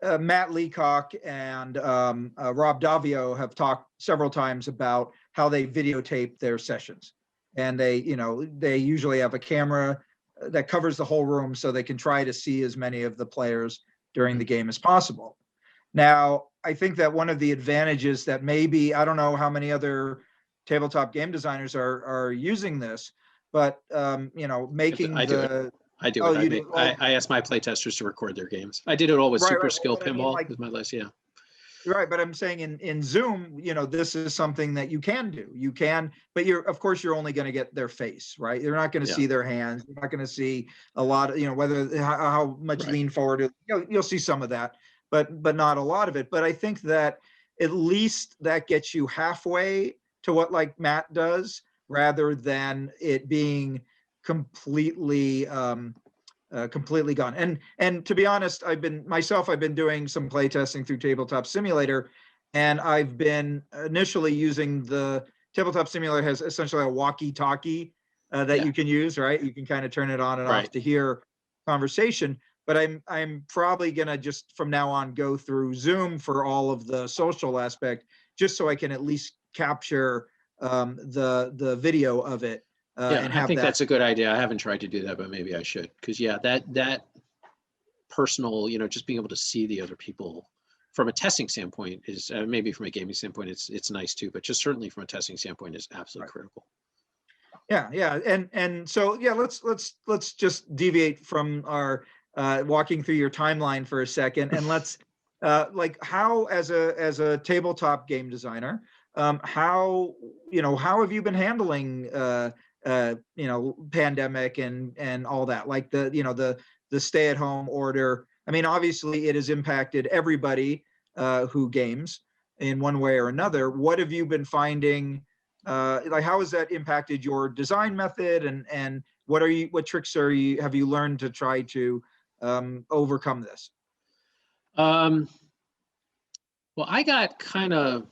Matt Leacock and Rob Davio have talked several times about how they videotape their sessions, and they usually have a camera that covers the whole room so they can try to see as many of the players during the game as possible. Now, I think that one of the advantages that maybe, I don't know how many other tabletop game designers are using this, but you know, making I do it. I ask my playtesters to record their games. I did it all with Super Skill Pinball with my list, yeah. Right, but I'm saying in Zoom, you know, this is something that you can do. You can, but of course you're only going to get their face, right? You're not going to see their hands. You're not going to see a lot of, you know, how much lean forward. You'll see some of that, but not a lot of it. But I think that at least that gets you halfway to what like Matt does, rather than it being completely completely gone. And to be honest, I've been doing some play testing through Tabletop Simulator, and I've been initially using the Tabletop Simulator has essentially a walkie-talkie that you can use, right? You can kind of turn it on and off to hear conversation. But I'm probably gonna just from now on go through Zoom for all of the social aspect, just so I can at least capture the video of it. And I think that's a good idea. I haven't tried to do that, but maybe I should, because that personal, you know, just being able to see the other people from a testing standpoint is maybe from a gaming standpoint it's nice too, but just certainly from a testing standpoint is absolutely critical. Yeah, and so yeah, let's just deviate from our walking through your timeline for a second, and let's like how as a tabletop game designer, how have you been handling pandemic and all that, like the stay-at-home order? I mean, obviously it has impacted everybody who games in one way or another. What have you been finding? Like, how has that impacted your design method, and what tricks have you learned to try to overcome this? Well, I got kind of,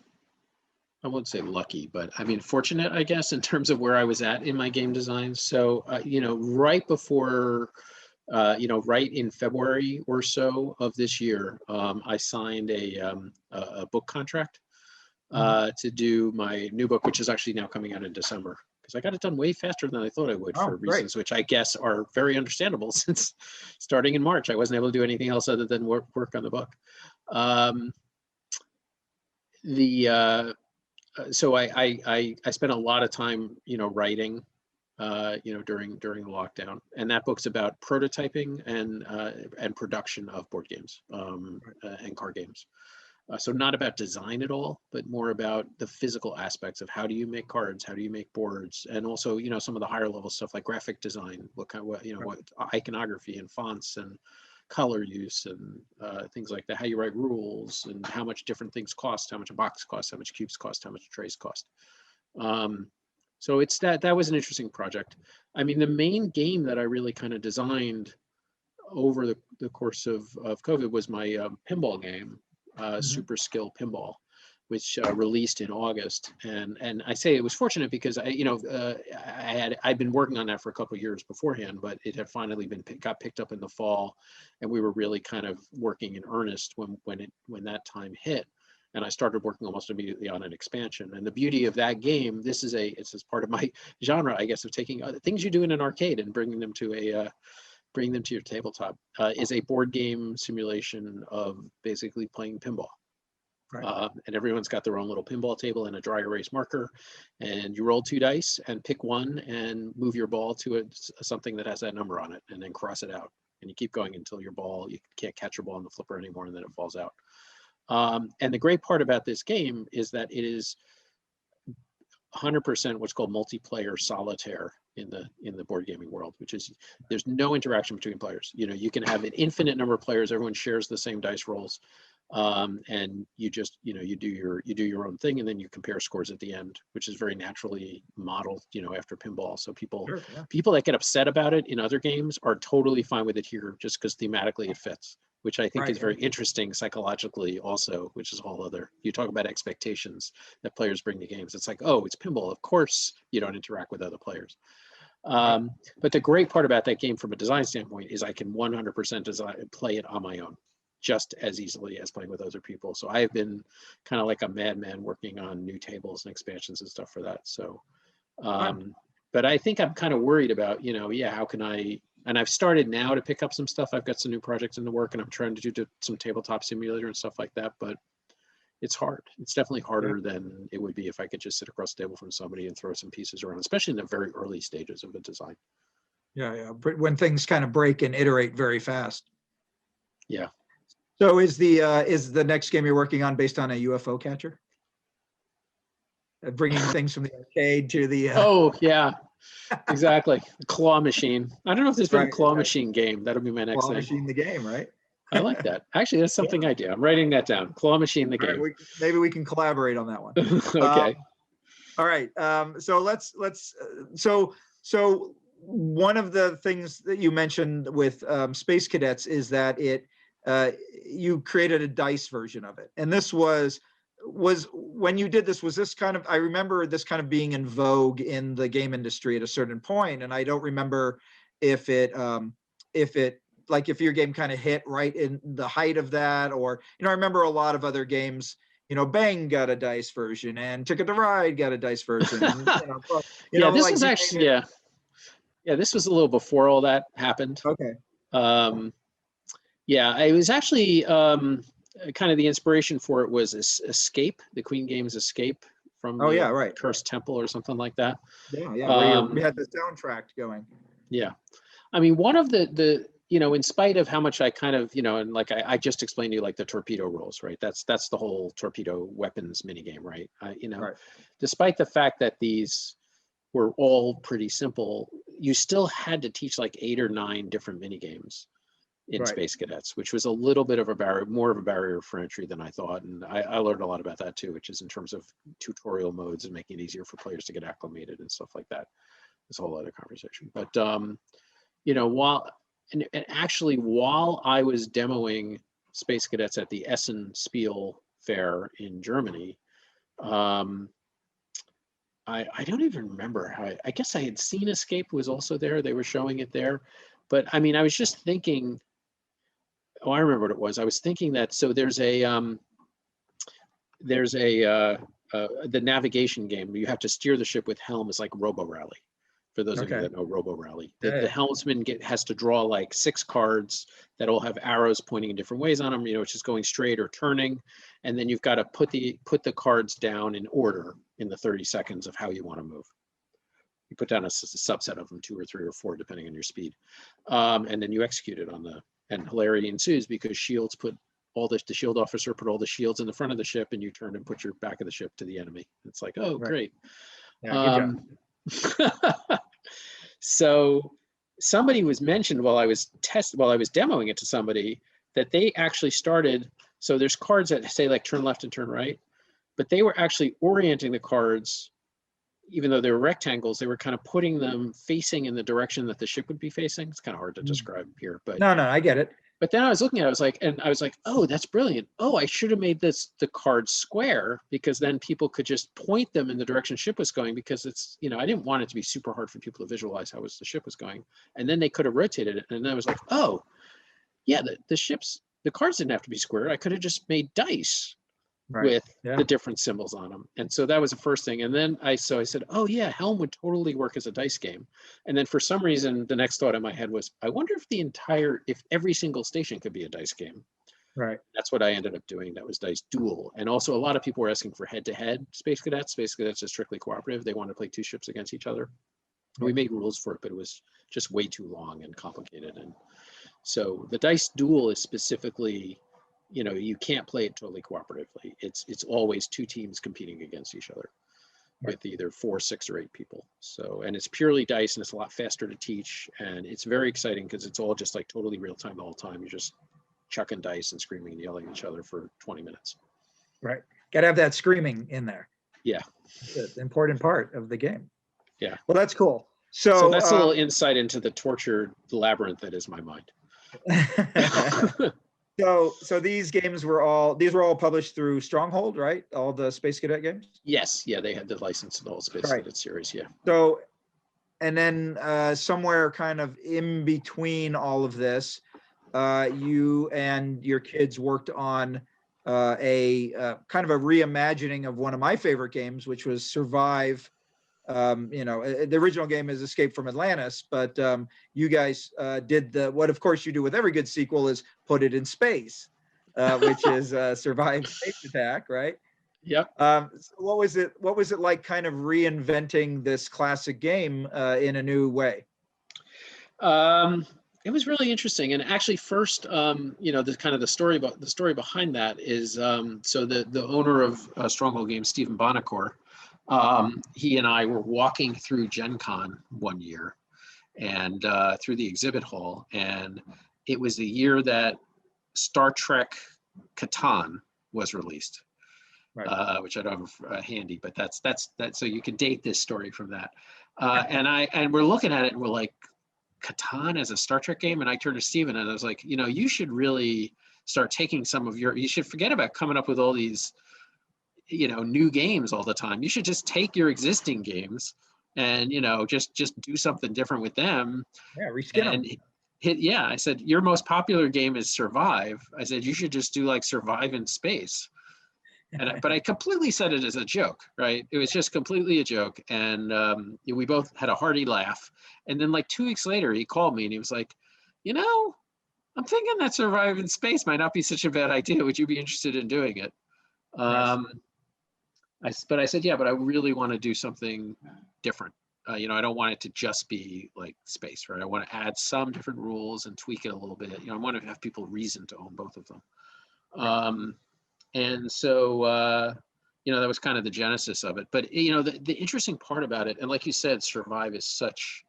I won't say lucky, but I mean fortunate, I guess, in terms of where I was at in my game design. So, right before, right in February or so of this year, I signed a book contract to do my new book, which is actually now coming out in December, because I got it done way faster than I thought I would for reasons which I guess are very understandable, since starting in March, I wasn't able to do anything else other than work on the book. So I spent a lot of time, writing, during the lockdown, and that book's about prototyping and production of board games and card games. So not about design at all, but more about the physical aspects of how do you make cards, how do you make boards, and also some of the higher level stuff like graphic design, what iconography and fonts and color use and things like that, how you write rules and how much different things cost, how much a box costs, how much cubes cost, how much trays cost. So it's that was an interesting project. I mean, the main game that I really kind of designed over the course of COVID was my pinball game, Super Skill Pinball, which released in August. And I say it was fortunate because I'd been working on that for a couple of years beforehand, but it had finally got picked up in the fall, and we were really kind of working in earnest when that time hit. And I started working almost immediately on an expansion. And the beauty of that game, it's as part of my genre, I guess, of taking things you do in an arcade and bringing them to your tabletop, is a board game simulation of basically playing pinball. Right. And everyone's got their own little pinball table and a dry erase marker, and you roll 2 dice and pick one and move your ball to something that has that number on it, and then cross it out. And you keep going until you can't catch your ball on the flipper anymore, and then it falls out. And the great part about this game is that it is 100% what's called multiplayer solitaire in the board gaming world, which is there's no interaction between players. You can have an infinite number of players. Everyone shares the same dice rolls, and you just you do your own thing, and then you compare scores at the end, which is very naturally modeled after pinball. So people that get upset about it in other games are totally fine with it here, just because thematically it fits, which I think is very interesting psychologically also, which is all other. You talk about expectations that players bring to games. It's like, oh, it's pinball. Of course you don't interact with other players. But the great part about that game from a design standpoint is I can 100% play it on my own, just as easily as playing with other people. So I have been kind of like a madman working on new tables and expansions and stuff for that. So, but I think I'm kind of worried about, how can I, and I've started now to pick up some stuff. I've got some new projects in the work, and I'm trying to do some tabletop simulator and stuff like that, but it's hard. It's definitely harder than it would be if I could just sit across the table from somebody and throw some pieces around, especially in the very early stages of a design. Yeah. But when things kind of break and iterate very fast. Yeah. So is the next game you're working on based on a UFO catcher? Bringing things from the arcade to the... Oh, yeah. Exactly. Claw machine. I don't know if there's been a claw machine game. That'll be my next thing. Claw machine the game, right? I like that. Actually, that's something I do. I'm writing that down. Claw machine the game. Right, maybe we can collaborate on that one. Okay. All right. So one of the things that you mentioned with Space Cadets is that you created a dice version of it, and this was when you did this, was this kind of, I remember this kind of being in vogue in the game industry at a certain point, and I don't remember if your game kind of hit right in the height of that, or, I remember a lot of other games, Bang got a dice version, and Ticket to Ride got a dice version. And, this was actually, this was a little before all that happened. Okay. It was actually, kind of the inspiration for it was Escape, the Queen Games Escape from Oh the yeah, right. Cursed Temple or something like that. Yeah, yeah. Where we had the soundtrack going. Yeah. I mean, one of the in spite of how much I kind of, and like I just explained to you, like the torpedo rules, right? That's the whole torpedo weapons minigame, right? Right. Despite the fact that these were all pretty simple, you still had to teach like 8 or 9 different minigames in Right. Space Cadets, which was a little bit of a barrier, more of a barrier for entry than I thought. And I learned a lot about that too, which is in terms of tutorial modes and making it easier for players to get acclimated and stuff like that. It's a whole other conversation. But, while I was demoing Space Cadets at the Essen Spiel Fair in Germany, I don't even remember how, I guess I had seen Escape was also there. They were showing it there. But I mean, I was just thinking, I remember what it was. I was thinking that, so there's the navigation game. You have to steer the ship with helm. It's like Robo Rally. For those of you that know Robo Rally, the helmsman has to draw like 6 cards that all have arrows pointing in different ways on them, it's just going straight or turning. And then you've got to put the cards down in order in the 30 seconds of how you want to move. You put down a subset of them, 2 or 3 or 4, depending on your speed. And then you execute it and hilarity ensues because shields put the shield officer put all the shields in the front of the ship, and you turn and put your back of the ship to the enemy. It's like, oh, great. Yeah, good job. So somebody was mentioned while I was demoing it to somebody that they actually started. So there's cards that say like turn left and turn right, but they were actually orienting the cards, even though they were rectangles, they were kind of putting them facing in the direction that the ship would be facing. It's kind of hard to describe here, but no, I get it. But then I was looking at it, I was like, oh, that's brilliant. Oh, I should have made the card square, because then people could just point them in the direction the ship was going, because it's, I didn't want it to be super hard for people to visualize how the ship was going. And then they could have rotated it. And then I was like, oh, yeah, the cards didn't have to be square. I could have just made dice with the different symbols on them. And so that was the first thing. And then I said, oh yeah, Helm would totally work as a dice game. And then for some reason, the next thought in my head was, I wonder if every single station could be a dice game. Right. That's what I ended up doing. That was Dice Duel. And also a lot of people were asking for head-to-head Space Cadets. Space Cadets is strictly cooperative. They want to play 2 ships against each other. And we made rules for it, but it was just way too long and complicated. And so the Dice Duel is specifically, you can't play it totally cooperatively. It's always 2 teams competing against each other with either 4, 6, or 8 people. So, and it's purely dice, and it's a lot faster to teach, and it's very exciting because it's all just like totally real time the whole time. You're just chucking dice and screaming and yelling at each other for 20 minutes. Right. Got to have that screaming in there. Yeah. It's an important part of the game. Yeah. Well, that's cool. So that's a little insight into the tortured labyrinth that is my mind. So these games were all published through Stronghold, right? All the Space Cadet games? Yes. Yeah, they had the license in the whole Space Cadet series, yeah. So, and then somewhere kind of in between all of this, you and your kids worked on a kind of a reimagining of one of my favorite games, which was Survive. The original game is Escape from Atlantis, but you guys did what of course you do with every good sequel is put it in space, which is Survive Space Attack, right? Yep. So what was it like kind of reinventing this classic game in a new way? It was really interesting, and actually, first, the story behind that is so the owner of Stronghold Games, Stephen Bonacore, he and I were walking through Gen Con one year, and through the exhibit hall, and it was the year that Star Trek Catan was released, right. Which I don't have handy, but that's so you can date this story from that. And we're looking at it, and we're like, Catan as a Star Trek game? And I turned to Steven and I was like, you should really start taking you should forget about coming up with all these, new games all the time. You should just take your existing games and, just do something different with them. Yeah, reskin them. I said, your most popular game is Survive. I said, you should just do like Survive in space. But I completely said it as a joke, right? It was just completely a joke. And we both had a hearty laugh. And then like 2 weeks later, he called me and he was like, I'm thinking that Survive in Space might not be such a bad idea. Would you be interested in doing it? But I said, yeah, but I really want to do something different. I don't want it to just be like space, right? I want to add some different rules and tweak it a little bit. I want to have people reason to own both of them. And so, that was kind of the genesis of it. But, the interesting part about it, and like you said, Survive is such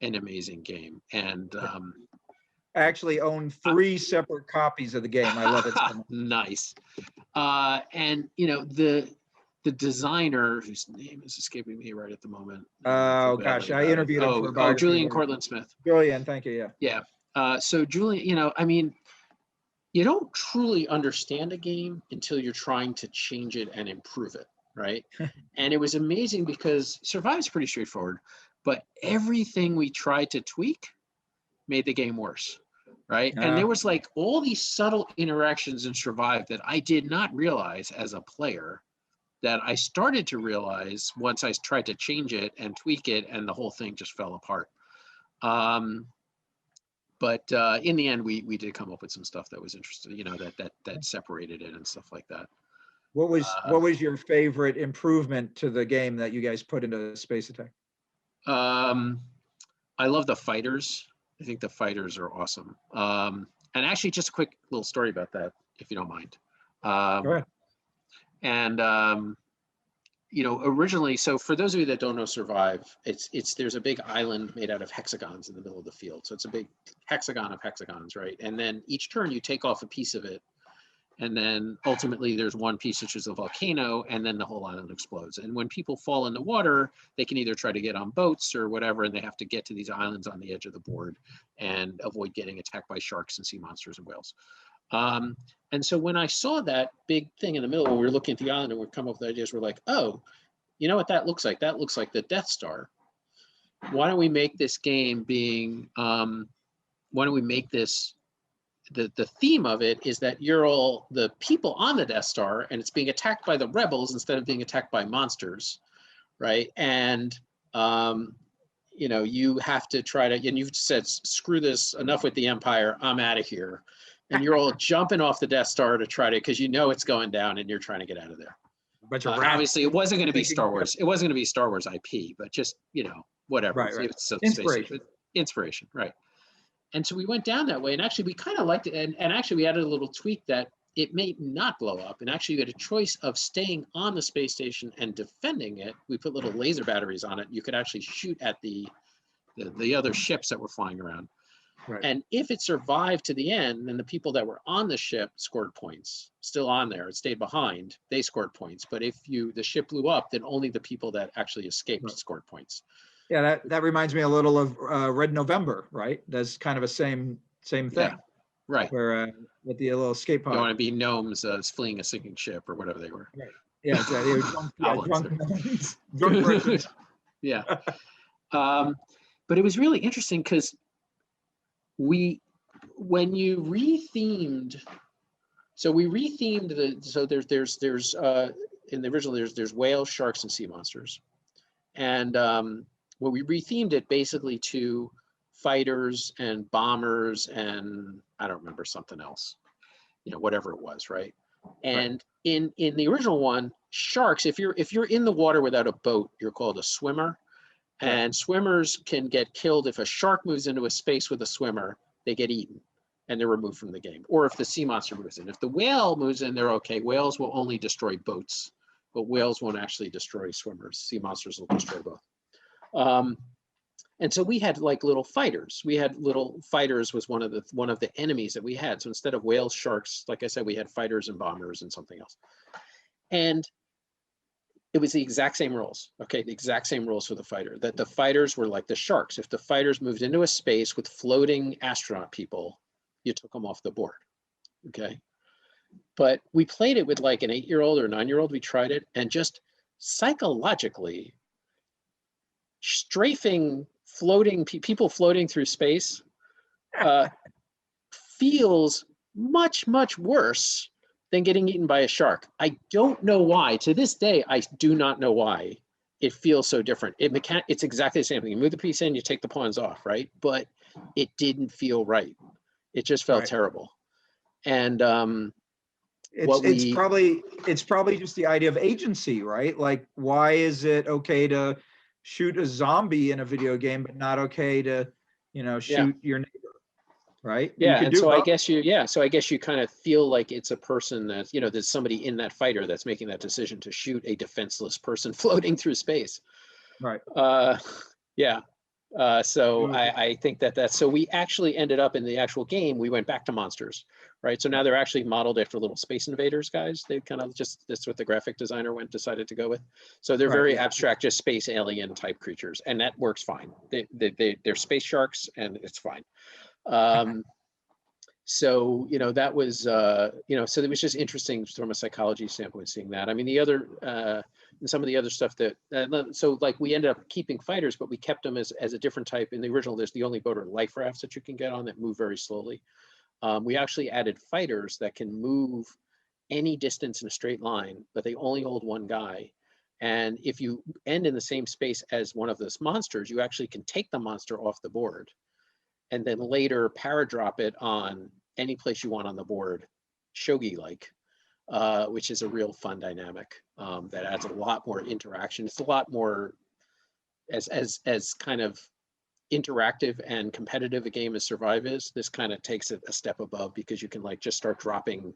an amazing game. And I actually own 3 separate copies of the game. I love it so much. Nice. And, the designer, whose name is escaping me right at the moment. Oh gosh, I interviewed him for a biography. Julian Cortland Smith. Julian, thank you. Yeah. So Julian, you don't truly understand a game until you're trying to change it and improve it, right? And it was amazing because Survive is pretty straightforward, but everything we tried to tweak made the game worse, right? And there was like all these subtle interactions in Survive that I did not realize as a player, that I started to realize once I tried to change it and tweak it, and the whole thing just fell apart. But in the end, we did come up with some stuff that was interesting, that separated it and stuff like that. What was your favorite improvement to the game that you guys put into Space Attack? I love the fighters. I think the fighters are awesome. And actually, just a quick little story about that, if you don't mind. Go ahead. And originally, so for those of you that don't know Survive, there's a big island made out of hexagons in the middle of the field. So it's a big hexagon of hexagons, right? And then each turn you take off a piece of it, and then ultimately there's one piece which is a volcano, and then the whole island explodes. And when people fall in the water, they can either try to get on boats or whatever, and they have to get to these islands on the edge of the board and avoid getting attacked by sharks and sea monsters and whales. And so when I saw that big thing in the middle, when we were looking at the island and we'd come up with ideas, we're like, oh, you know what that looks like? That looks like the Death Star. Why don't we make this game being, why don't we make this, the theme of it is that you're all the people on the Death Star and it's being attacked by the rebels instead of being attacked by monsters, right? And, you have to try to, and you've said, screw this, enough with the Empire, I'm out of here. And you're all jumping off the Death Star to try to, because it's going down and you're trying to get out of there. But obviously, it wasn't going to be Star Wars. It wasn't going to be Star Wars IP, but just, whatever. Right. It's Inspiration. Inspiration, right. And so we went down that way. And actually, we kind of liked it. And actually, we added a little tweak that it may not blow up. And actually, you had a choice of staying on the space station and defending it. We put little laser batteries on it. You could actually shoot at the other ships that were flying around. Right. And if it survived to the end, then the people that were on the ship scored points. Still on there, it stayed behind, they scored points. But if the ship blew up, then only the people that actually escaped scored points. Yeah, that reminds me a little of Red November, right? That's kind of a same thing. Yeah, right. Where with the little escape pod. You want to be gnomes fleeing a sinking ship or whatever they were. Right. Yeah, exactly. Drunk gnomes. Drunk persons. Yeah. But it was really interesting because when you rethemed, so we rethemed there's in the original there's whales, sharks, and sea monsters, and when we rethemed it basically to fighters and bombers and I don't remember something else, whatever it was, right? And in the original one, sharks, if you're in the water without a boat, you're called a swimmer. And swimmers can get killed if a shark moves into a space with a swimmer, they get eaten and they're removed from the game. Or if the sea monster moves in. If the whale moves in, they're okay. Whales will only destroy boats, but whales won't actually destroy swimmers. Sea monsters will destroy both. And so we had like little fighters. We had little fighters was one of the enemies that we had. So instead of whales, sharks, like I said, we had fighters and bombers and something else. And it was the exact same rules, okay? The exact same rules for the fighter, that the fighters were like the sharks. If the fighters moved into a space with floating astronaut people, you took them off the board, okay? But we played it with like an 8-year-old or 9-year-old, we tried it, and just psychologically, strafing people floating through space feels much, much worse than getting eaten by a shark. I don't know why. To this day, I do not know why it feels so different. It's exactly the same thing. You move the piece in, you take the pawns off, right? But it didn't feel right. It just felt Right. terrible. And It's probably just the idea of agency, right? Like, why is it okay to shoot a zombie in a video game, but not okay to, shoot your neighbor, right? You Yeah, could and do so I both. guess you kind of feel like it's a person that, there's somebody in that fighter that's making that decision to shoot a defenseless person floating through space. Right. Yeah. So Okay. I think so we actually ended up in the actual game, we went back to monsters, right? So now they're actually modeled after little Space Invaders guys. They kind of that's what the graphic designer decided to go with. So they're very abstract, just space alien type creatures, and that works fine. They're space sharks, and it's fine. So that was so it was just interesting from a psychology standpoint seeing that. I mean, the other and some of the other stuff that so like we ended up keeping fighters, but we kept them as a different type. In the original, there's the only boat are life rafts that you can get on that move very slowly. We actually added fighters that can move any distance in a straight line, but they only hold one guy. And if you end in the same space as one of those monsters, you actually can take the monster off the board and then later paradrop it on any place you want on the board, shogi-like, which is a real fun dynamic that adds a lot more interaction. It's a lot more as kind of interactive and competitive a game as Survive is. This kind of takes it a step above because you can like just start dropping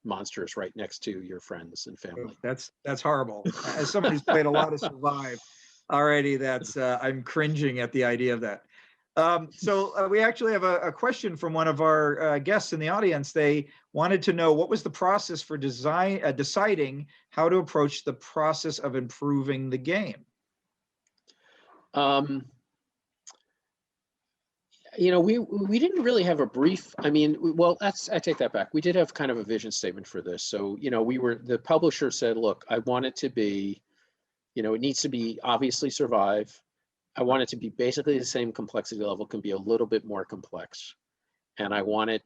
monsters right next to your friends and family. That's horrible. As someone who's played a lot of Survive already, I'm cringing at the idea of that. So we actually have a question from one of our guests in the audience. They wanted to know what was the process for deciding how to approach the process of improving the game. We didn't really have a brief. I mean, well, I take that back. We did have kind of a vision statement for this. So the publisher said, look, I want it to be, it needs to be obviously Survive. I want it to be basically the same complexity level, can be a little bit more complex. And I want it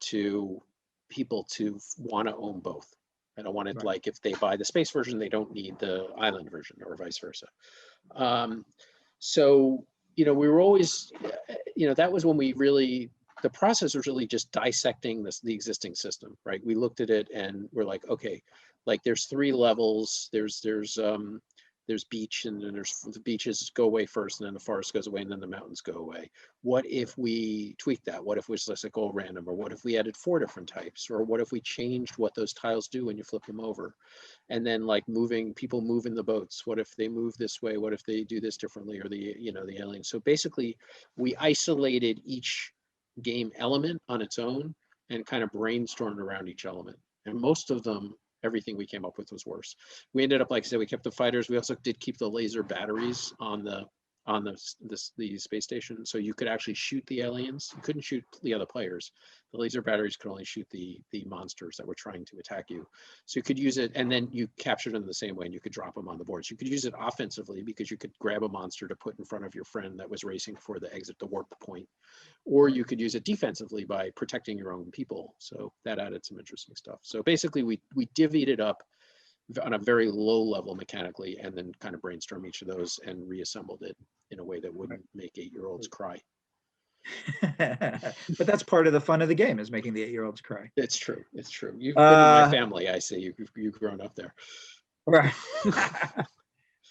people to want to own both. I don't want it like if they buy the space version, they don't need the island version or vice versa. So, we were always, that was when the process was really just dissecting the existing system, right? We looked at it and we're like, okay, like there's 3 levels, there's beach, and then the beaches go away first, and then the forest goes away, and then the mountains go away. What if we tweaked that? What if we just like all random? Or what if we added 4 different types? Or what if we changed what those tiles do when you flip them over? And then like people moving the boats. What if they move this way? What if they do this differently? Or the aliens. So basically we isolated each game element on its own and kind of brainstormed around each element. And most of them, everything we came up with was worse. We ended up, like I said, we kept the fighters. We also did keep the laser batteries on the space station, so you could actually shoot the aliens. You couldn't shoot the other players. The laser batteries could only shoot the monsters that were trying to attack you. So you could use it, and then you captured them the same way, and you could drop them on the board. So you could use it offensively because you could grab a monster to put in front of your friend that was racing for the exit, the warp point, or you could use it defensively by protecting your own people. So that added some interesting stuff. So basically, we divvied it up on a very low level mechanically, and then kind of brainstorm each of those and reassembled it in a way that wouldn't make 8-year-olds cry. But that's part of the fun of the game, is making the 8-year-olds cry. It's true. It's true. You've been in my family. I see you've grown up there. Right.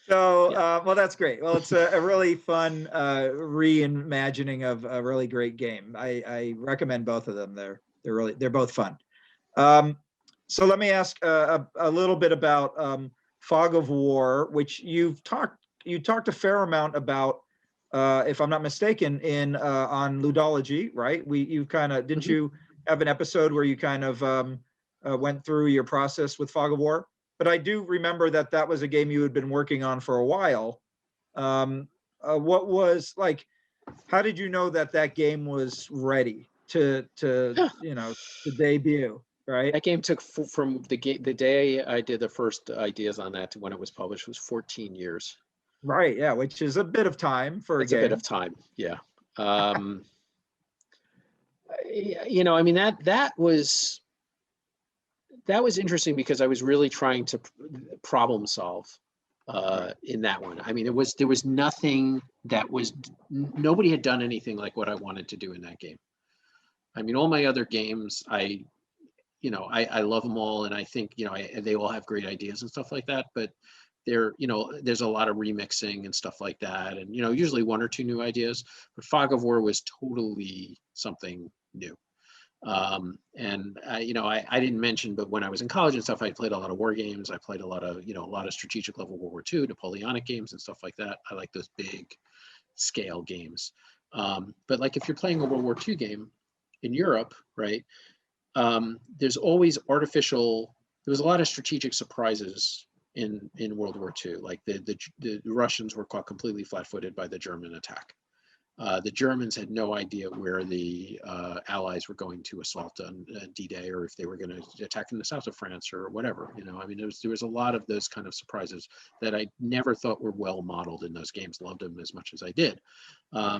So, well, that's great. Well, it's a really fun reimagining of a really great game. I recommend both of them. They're both fun. So let me ask a little bit about Fog of War, which you talked a fair amount about, if I'm not mistaken, on Ludology, right? You kind of didn't you have an episode where you kind of went through your process with Fog of War? But I do remember that was a game you had been working on for a while. What was like? How did you know that game was ready to debut? Right. That game took from the day I did the first ideas on that to when it was published was 14 years. Right. Yeah, which is a bit of time for a game. It's a bit of time. Yeah. I mean that was interesting because I was really trying to problem solve in that one. I mean, there was nothing nobody had done anything like what I wanted to do in that game. I mean, all my other games, I love them all, and I think, they all have great ideas and stuff like that, but there's a lot of remixing and stuff like that, and, usually one or two new ideas, but Fog of War was totally something new. And I didn't mention, but when I was in college and stuff, I played a lot of war games. I played a lot of strategic level World War II, Napoleonic games and stuff like that. I like those big scale games. But like if you're playing a World War II game in Europe, right? There's always there was a lot of strategic surprises in World War II. Like the Russians were caught completely flat-footed by the German attack. The Germans had no idea where the Allies were going to assault on D-Day, or if they were going to attack in the south of France or whatever. I mean, there was a lot of those kind of surprises that I never thought were well modeled in those games. Loved them as much as I did.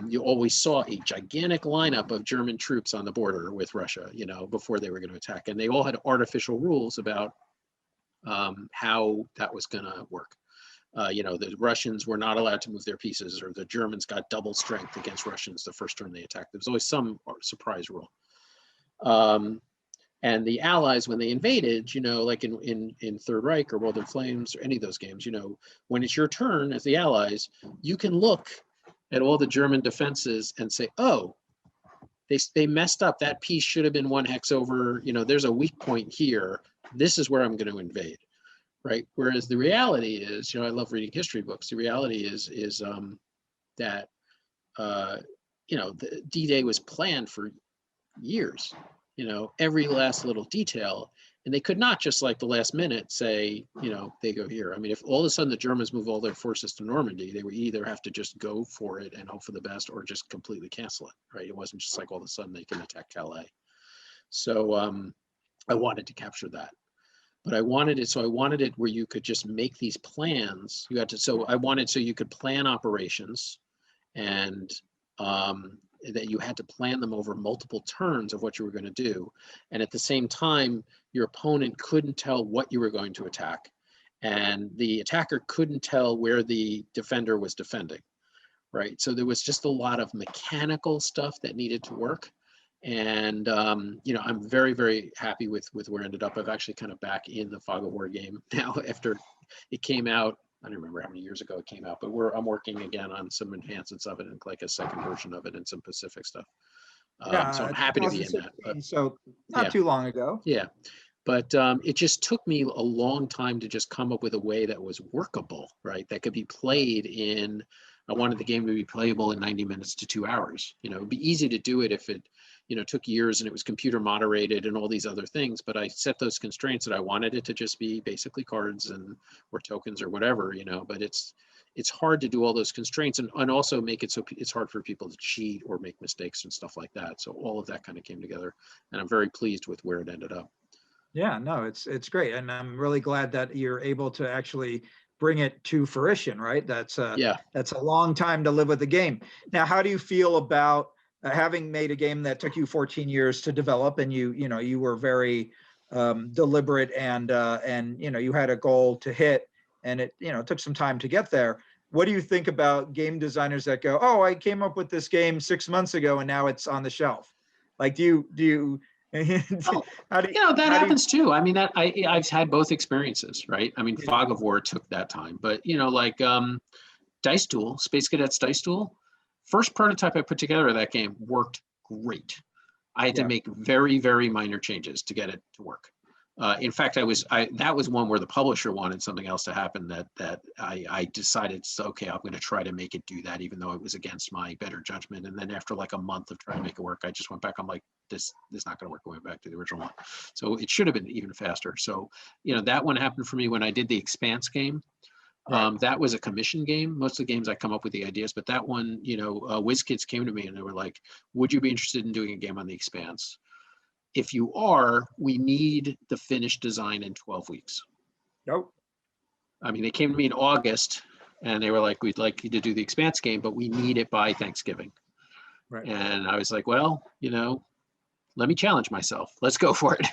You always saw a gigantic lineup of German troops on the border with Russia, before they were going to attack, and they all had artificial rules about how that was going to work. The Russians were not allowed to move their pieces, or the Germans got double strength against Russians the first turn they attacked. There was always some surprise rule. And the Allies, when they invaded, like in Third Reich or World in Flames or any of those games, when it's your turn as the Allies, you can look at all the German defenses and say, oh, they messed up. That piece should have been one hex over. There's a weak point here. This is where I'm going to invade. Right. Whereas the reality is, I love reading history books. The reality is that, the D-Day was planned for years, every last little detail. And they could not just like the last minute say, they go here. I mean, if all of a sudden the Germans move all their forces to Normandy, they would either have to just go for it and hope for the best, or just completely cancel it. Right. It wasn't just like all of a sudden they can attack Calais. So I wanted to capture that. But I wanted it where you could just make these plans. So you could plan operations, and that you had to plan them over multiple turns of what you were going to do. And at the same time, your opponent couldn't tell what you were going to attack, and the attacker couldn't tell where the defender was defending, right? So there was just a lot of mechanical stuff that needed to work. And, I'm very, very happy with where it ended up. I've actually kind of back in the Fog of War game now after it came out. I don't remember how many years ago it came out, but I'm working again on some enhancements of it, and like a second version of it, and some Pacific stuff. So I'm happy to be in that. But, so not too long ago. Yeah. But it just took me a long time to just come up with a way that was workable, right? That could be played in. I wanted the game to be playable in 90 minutes to 2 hours. It'd be easy to do it if it, took years and it was computer moderated and all these other things. But I set those constraints that I wanted it to just be basically cards or tokens or whatever, But it's hard to do all those constraints and also make it so it's hard for people to cheat or make mistakes and stuff like that. So all of that kind of came together, and I'm very pleased with where it ended up. Yeah, no, it's great, and I'm really glad that you're able to actually bring it to fruition, right? That's a long time to live with the game. Now, how do you feel about having made a game that took you 14 years to develop, and you were very deliberate, and you had a goal to hit, and it took some time to get there. What do you think about game designers that go, oh, I came up with this game 6 months ago and now it's on the shelf? Like, do you that happens too. I mean, I've had both experiences, right? I mean, Fog of War took that time, but like Dice Duel, Space Cadets Dice Duel, first prototype I put together of that game worked great. I had to make very, very minor changes to get it to work. In fact, that was one where the publisher wanted something else to happen that I decided, okay, I'm going to try to make it do that, even though it was against my better judgment. And then after like a month of trying to make it work, I just went back. I'm like, this is not going to work. Going back to the original one. So it should have been even faster. So, that one happened for me when I did the Expanse game. Right. That was a commission game. Most of the games I come up with the ideas, but that one, WizKids came to me and they were like, would you be interested in doing a game on the Expanse? If you are, we need the finished design in 12 weeks. Nope. I mean, they came to me in August and they were like, we'd like you to do the Expanse game, but we need it by Thanksgiving. Right. And I was like, well, let me challenge myself. Let's go for it.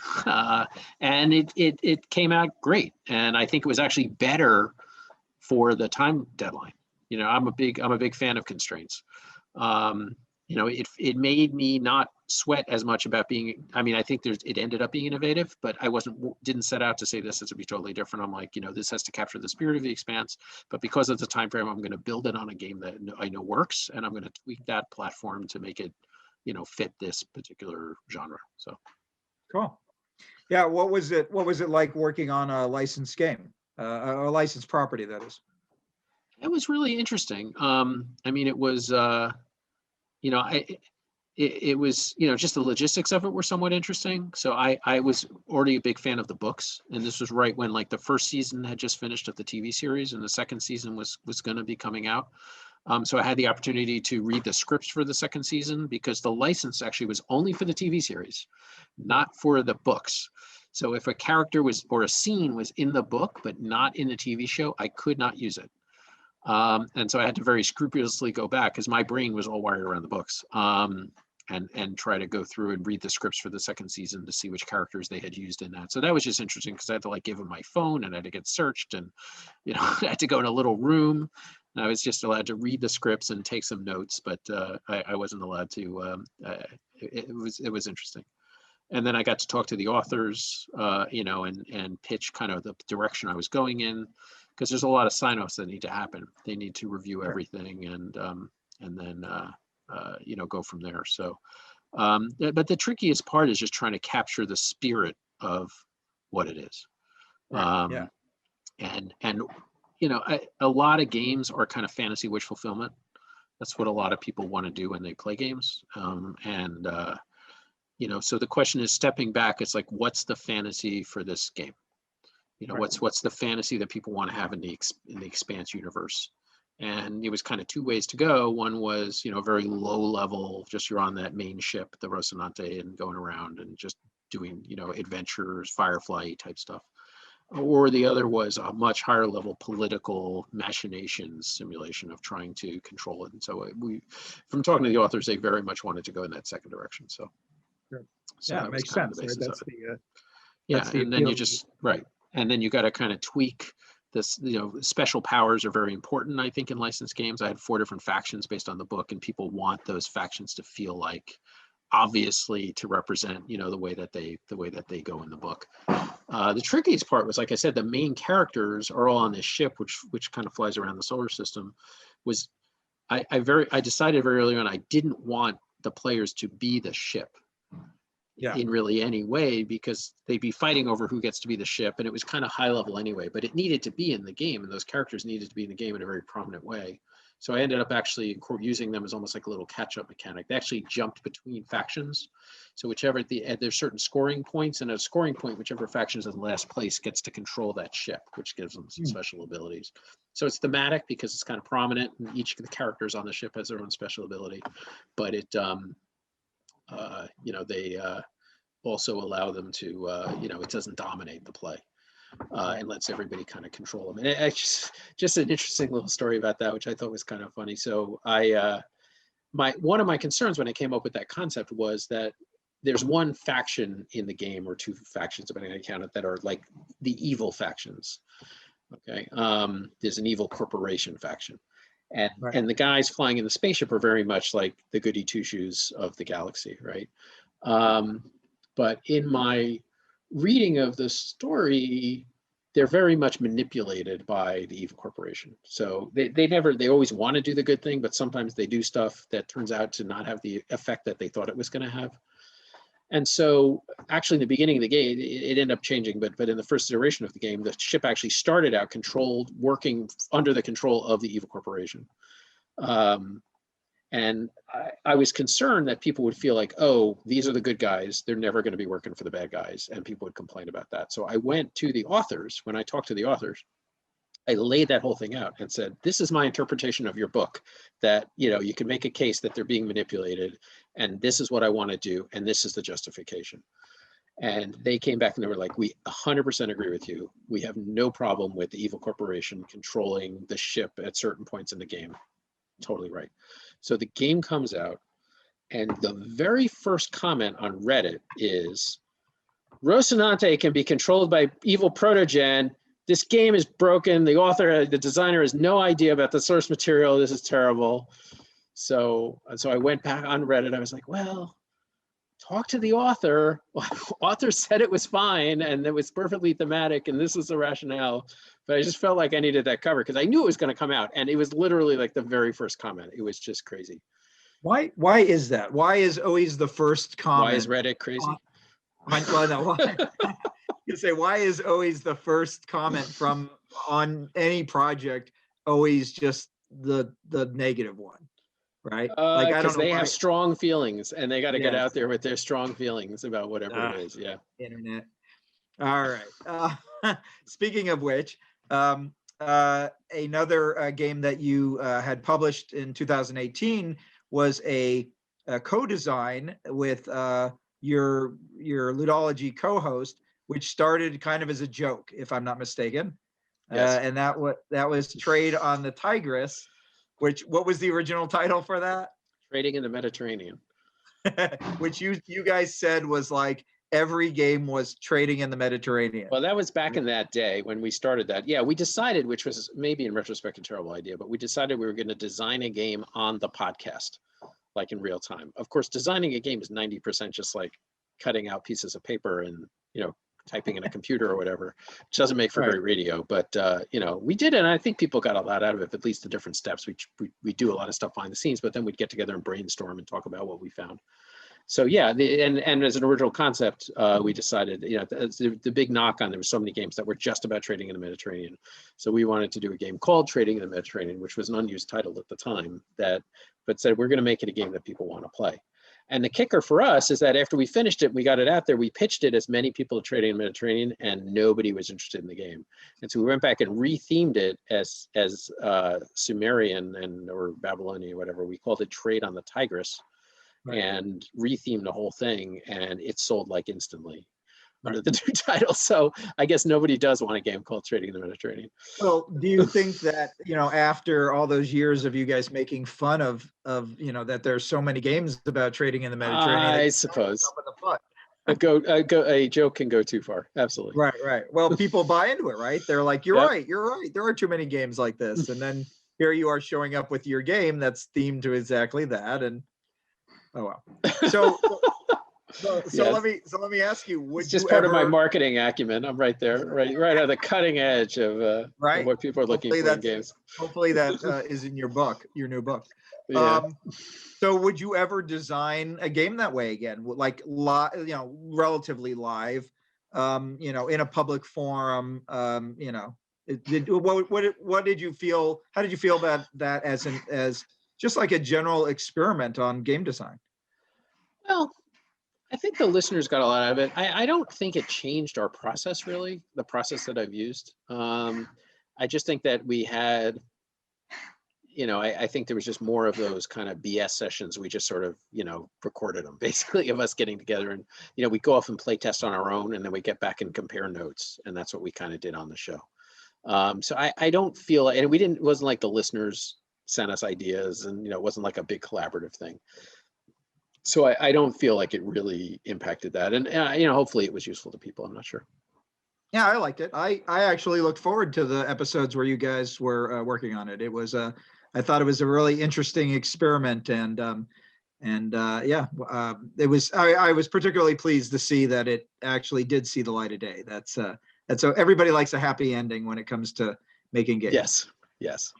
And it came out great. And I think it was actually better for the time deadline. I'm a big fan of constraints. It made me not sweat as much about being, I mean, I think it ended up being innovative, but I didn't set out to say this has to be totally different. I'm like, this has to capture the spirit of the Expanse, but because of the time frame, I'm going to build it on a game that I know works, and I'm going to tweak that platform to make it, fit this particular genre. So cool. Yeah, what was it like working on a licensed game, a licensed property, that is? It was really interesting. I mean, it was, it was, just the logistics of it were somewhat interesting. So I was already a big fan of the books, and this was right when like the first season had just finished of the TV series, and the second season was going to be coming out. So I had the opportunity to read the scripts for the second season, because the license actually was only for the TV series, not for the books. So if a character or a scene was in the book but not in the TV show, I could not use it. And so I had to very scrupulously go back, because my brain was all wired around the books, and try to go through and read the scripts for the second season to see which characters they had used in that. So that was just interesting, because I had to like give them my phone, and I had to get searched, and I had to go in a little room. And I was just allowed to read the scripts and take some notes, but I wasn't allowed to. It was interesting. And then I got to talk to the authors, and pitch kind of the direction I was going in, because there's a lot of sign-offs that need to happen. They need to review everything, and then go from there. So, but the trickiest part is just trying to capture the spirit of what it is. Yeah. And a lot of games are kind of fantasy wish fulfillment. That's what a lot of people want to do when they play games. So the question is, stepping back, it's like, what's the fantasy for this game? What's the fantasy that people want to have in the Expanse universe? And it was kind of two ways to go. One was, very low level, just you're on that main ship, the Rocinante, and going around and just doing, adventures, Firefly type stuff. Or the other was a much higher level political machinations simulation of trying to control it. And so from talking to the authors, they very much wanted to go in that second direction. So, sure. So yeah, it makes sense. Right? And then you just, right. And then you got to kind of tweak this, special powers are very important, I think, in licensed games. I had 4 different factions based on the book, and people want those factions to feel like, obviously, to represent, the way that they go in the book. The trickiest part was, like I said, the main characters are all on this ship, which kind of flies around the solar system. I decided very early on I didn't want the players to be the ship. Yeah. In really any way, because they'd be fighting over who gets to be the ship, and it was kind of high level anyway, but it needed to be in the game, and those characters needed to be in the game in a very prominent way. So I ended up actually using them as almost like a little catch-up mechanic. They actually jumped between factions. So there's certain scoring points, and at a scoring point, whichever faction is in last place gets to control that ship, which gives them some special abilities. So it's thematic because it's kind of prominent, and each of the characters on the ship has their own special ability, but it they also allow them to, it doesn't dominate the play, and lets everybody kind of control them. And it's just an interesting little story about that, which I thought was kind of funny. So one of my concerns when I came up with that concept was that there's one faction in the game, or 2 factions, depending on how you count it, that are like the evil factions. Okay, there's an evil corporation faction. And the guys flying in the spaceship are very much like the goody two-shoes of the galaxy, right? But in my reading of the story, they're very much manipulated by the evil corporation. So they always want to do the good thing, but sometimes they do stuff that turns out to not have the effect that they thought it was going to have. And so actually in the beginning of the game, it ended up changing, but in the first iteration of the game, the ship actually started out working under the control of the evil corporation. And I was concerned that people would feel like, oh, these are the good guys, they're never going to be working for the bad guys, and people would complain about that. So I went to the authors. When I talked to the authors, I laid that whole thing out and said, this is my interpretation of your book, that, you can make a case that they're being manipulated, and this is what I want to do, and this is the justification. And they came back and they were like, we 100% agree with you. We have no problem with the evil corporation controlling the ship at certain points in the game. Totally right. So the game comes out, and the very first comment on Reddit is, Rocinante can be controlled by evil protogen. This game is broken. The designer has no idea about the source material. This is terrible. So I went back on Reddit. I was like, well, talked to the author. Author said it was fine and it was perfectly thematic and this is the rationale. But I just felt like I needed that cover because I knew it was going to come out. And it was literally like the very first comment. It was just crazy. Why is that? Why is always the first comment? Why is Reddit crazy? Well, no, why, you say, why is always the first comment from on any project always just the negative one? Right? Like, I don't Because know they why. have strong feelings and they got to get Yes. out there with their strong feelings about whatever it is. Yeah. Internet. All right. Speaking of which, another game that you had published in 2018 was a co-design with your Ludology co-host, which started kind of as a joke, if I'm not mistaken. Yes. And that was Trade on the Tigris, which, what was the original title for that? Trading in the Mediterranean. Which you guys said was like every game was trading in the Mediterranean. Well, that was back in that day when we started that. Yeah, we decided, which was maybe in retrospect a terrible idea, but we decided we were going to design a game on the podcast, like in real time. Of course, designing a game is 90% just like cutting out pieces of paper and, typing in a computer or whatever, which doesn't make for great radio. But, we did it. And I think people got a lot out of it, at least the different steps. We do a lot of stuff behind the scenes, but then we'd get together and brainstorm and talk about what we found. So yeah, and as an original concept, we decided, the big knock on there were so many games that were just about trading in the Mediterranean. So we wanted to do a game called Trading in the Mediterranean, which was an unused title at the time, but said we're going to make it a game that people want to play. And the kicker for us is that after we finished it, we got it out there, we pitched it as many people trading in the Mediterranean, and nobody was interested in the game. And so we went back and rethemed it as Sumerian or Babylonian, whatever. We called it Trade on the Tigris. Right. And rethemed the whole thing, and it sold like instantly under the new title. So I guess nobody does want a game called Trading in the Mediterranean. Well, do you think that, after all those years of you guys making fun of that there's so many games about trading in the Mediterranean, I suppose a joke can go too far. Absolutely. Right. Well, people buy into it, right? They're like, you're right. There are too many games like this. And then here you are showing up with your game that's themed to exactly that. And oh well. So yes. let me ask you, would it's just you part of my marketing acumen. I'm right there, right at the cutting edge of what people are looking for in games. Hopefully that is in your new book. Yeah. So would you ever design a game that way again, like relatively live, in a public forum, what did you feel? How did you feel about that as just like a general experiment on game design? Well, I think the listeners got a lot out of it. I don't think it changed our process, really, the process that I've used. I just think that we had, I think there was just more of those kind of BS sessions. We just sort of, recorded them, basically, of us getting together. And, we go off and play test on our own, and then we get back and compare notes. And that's what we kind of did on the show. So I don't feel, and it wasn't like the listeners sent us ideas, and it wasn't like a big collaborative thing. So I don't feel like it really impacted that, and hopefully it was useful to people. I'm not sure. Yeah, I liked it. I actually looked forward to the episodes where you guys were working on it. It was I thought it was a really interesting experiment, and it was. I was particularly pleased to see that it actually did see the light of day. That's so everybody likes a happy ending when it comes to making games. Yes.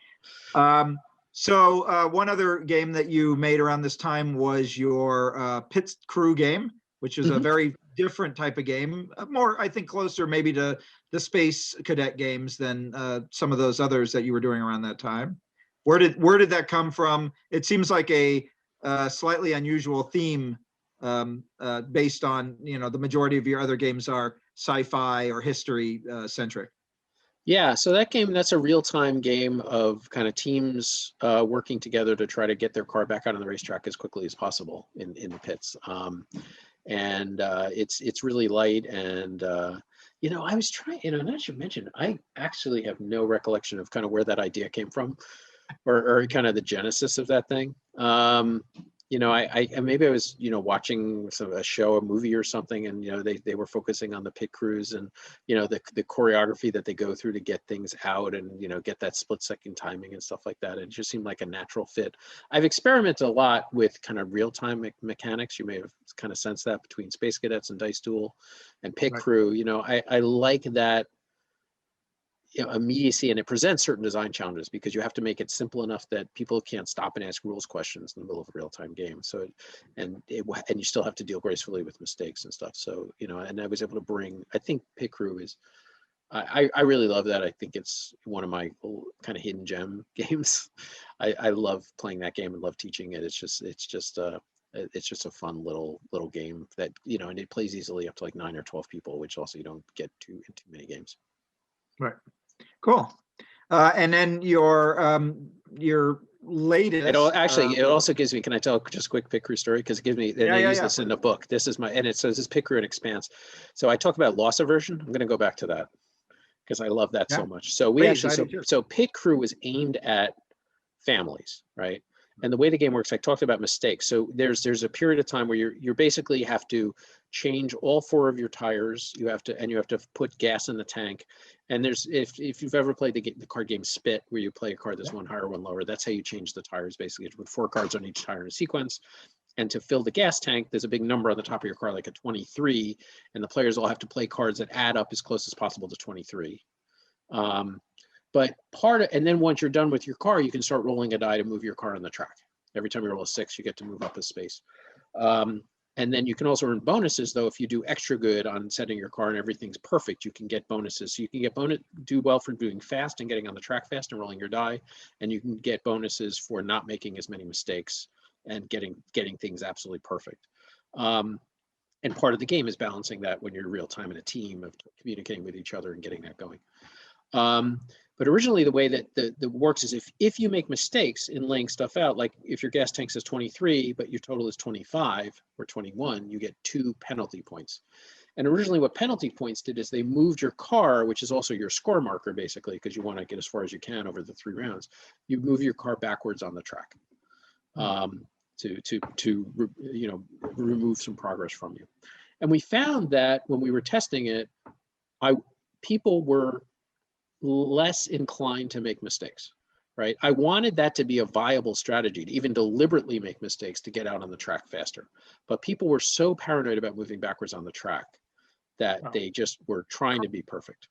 So one other game that you made around this time was your Pit Crew game, which is a very different type of game, more, I think, closer maybe to the Space Cadet games than some of those others that you were doing around that time. Where did that come from? It seems like a slightly unusual theme based on, the majority of your other games are sci-fi or history centric. Yeah, so that's a real-time game of kind of teams working together to try to get their car back out on the racetrack as quickly as possible in the pits. And it's really light. And, I was trying, and I should mention, I actually have no recollection of kind of where that idea came from or kind of the genesis of that thing. I maybe I was, watching a show, a movie or something, and, they were focusing on the pit crews and, the choreography that they go through to get things out and, get that split second timing and stuff like that. It just seemed like a natural fit. I've experimented a lot with kind of real-time mechanics. You may have kind of sensed that between Space Cadets and Dice Duel and pit crew. I like that immediacy, and it presents certain design challenges because you have to make it simple enough that people can't stop and ask rules questions in the middle of a real-time game. So, and you still have to deal gracefully with mistakes and stuff. So, and I was able to bring, I think Pit Crew is, I really love that. I think it's one of my kind of hidden gem games. I love playing that game and love teaching it. It's just a fun little game that, and it plays easily up to like 9 or 12 people, which also you don't get in too many games. Right. Cool. And then your latest. It also gives me. Can I tell just a quick Pit Crew story? Because it gives me. And I use this in the book. This is and it says this Pit Crew and Expanse. So I talk about loss aversion. I'm going to go back to that because I love that so much. So so Pit Crew was aimed at families, right? And the way the game works, I talked about mistakes. So there's a period of time where you basically have to change all 4 of your tires. You have to put gas in the tank. And if you've ever played the card game Spit, where you play a card that's one higher, one lower, that's how you change the tires. Basically, you put 4 cards on each tire in a sequence. And to fill the gas tank, there's a big number on the top of your car, like a 23, and the players all have to play cards that add up as close as possible to 23. But and then once you're done with your car, you can start rolling a die to move your car on the track. Every time you roll a 6, you get to move up a space. And then you can also earn bonuses, though, if you do extra good on setting your car and everything's perfect, you can get bonuses. So you can do well for doing fast and getting on the track fast and rolling your die. And you can get bonuses for not making as many mistakes and getting things absolutely perfect. And part of the game is balancing that when you're real time in a team of communicating with each other and getting that going. But originally the way that the works is if you make mistakes in laying stuff out, like if your gas tank says 23, but your total is 25 or 21, you get 2 penalty points. And originally what penalty points did is they moved your car, which is also your score marker, basically, because you want to get as far as you can over the 3 rounds. You move your car backwards on the track to remove some progress from you. And we found that when we were testing it, people were less inclined to make mistakes, right? I wanted that to be a viable strategy, to even deliberately make mistakes to get out on the track faster. But people were so paranoid about moving backwards on the track that they just were trying to be perfect.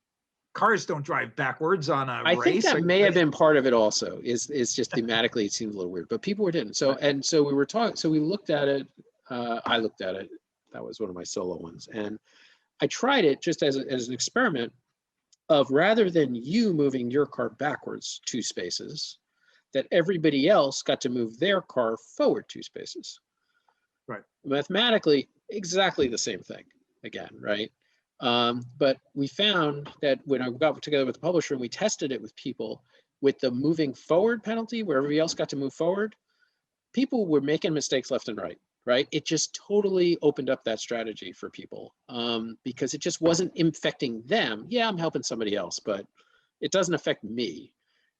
Cars don't drive backwards on a race. I think that may have been part of it also, is just thematically it seems a little weird, but people didn't. So we were talking, so we looked at it, I looked at it, that was one of my solo ones. And I tried it just as an experiment of, rather than you moving your car backwards 2 spaces, that everybody else got to move their car forward 2 spaces. Right. Mathematically, exactly the same thing again, right? But we found that when I got together with the publisher and we tested it with people, with the moving forward penalty, where everybody else got to move forward, people were making mistakes left and right. Right? It just totally opened up that strategy for people because it just wasn't infecting them. Yeah, I'm helping somebody else, but it doesn't affect me.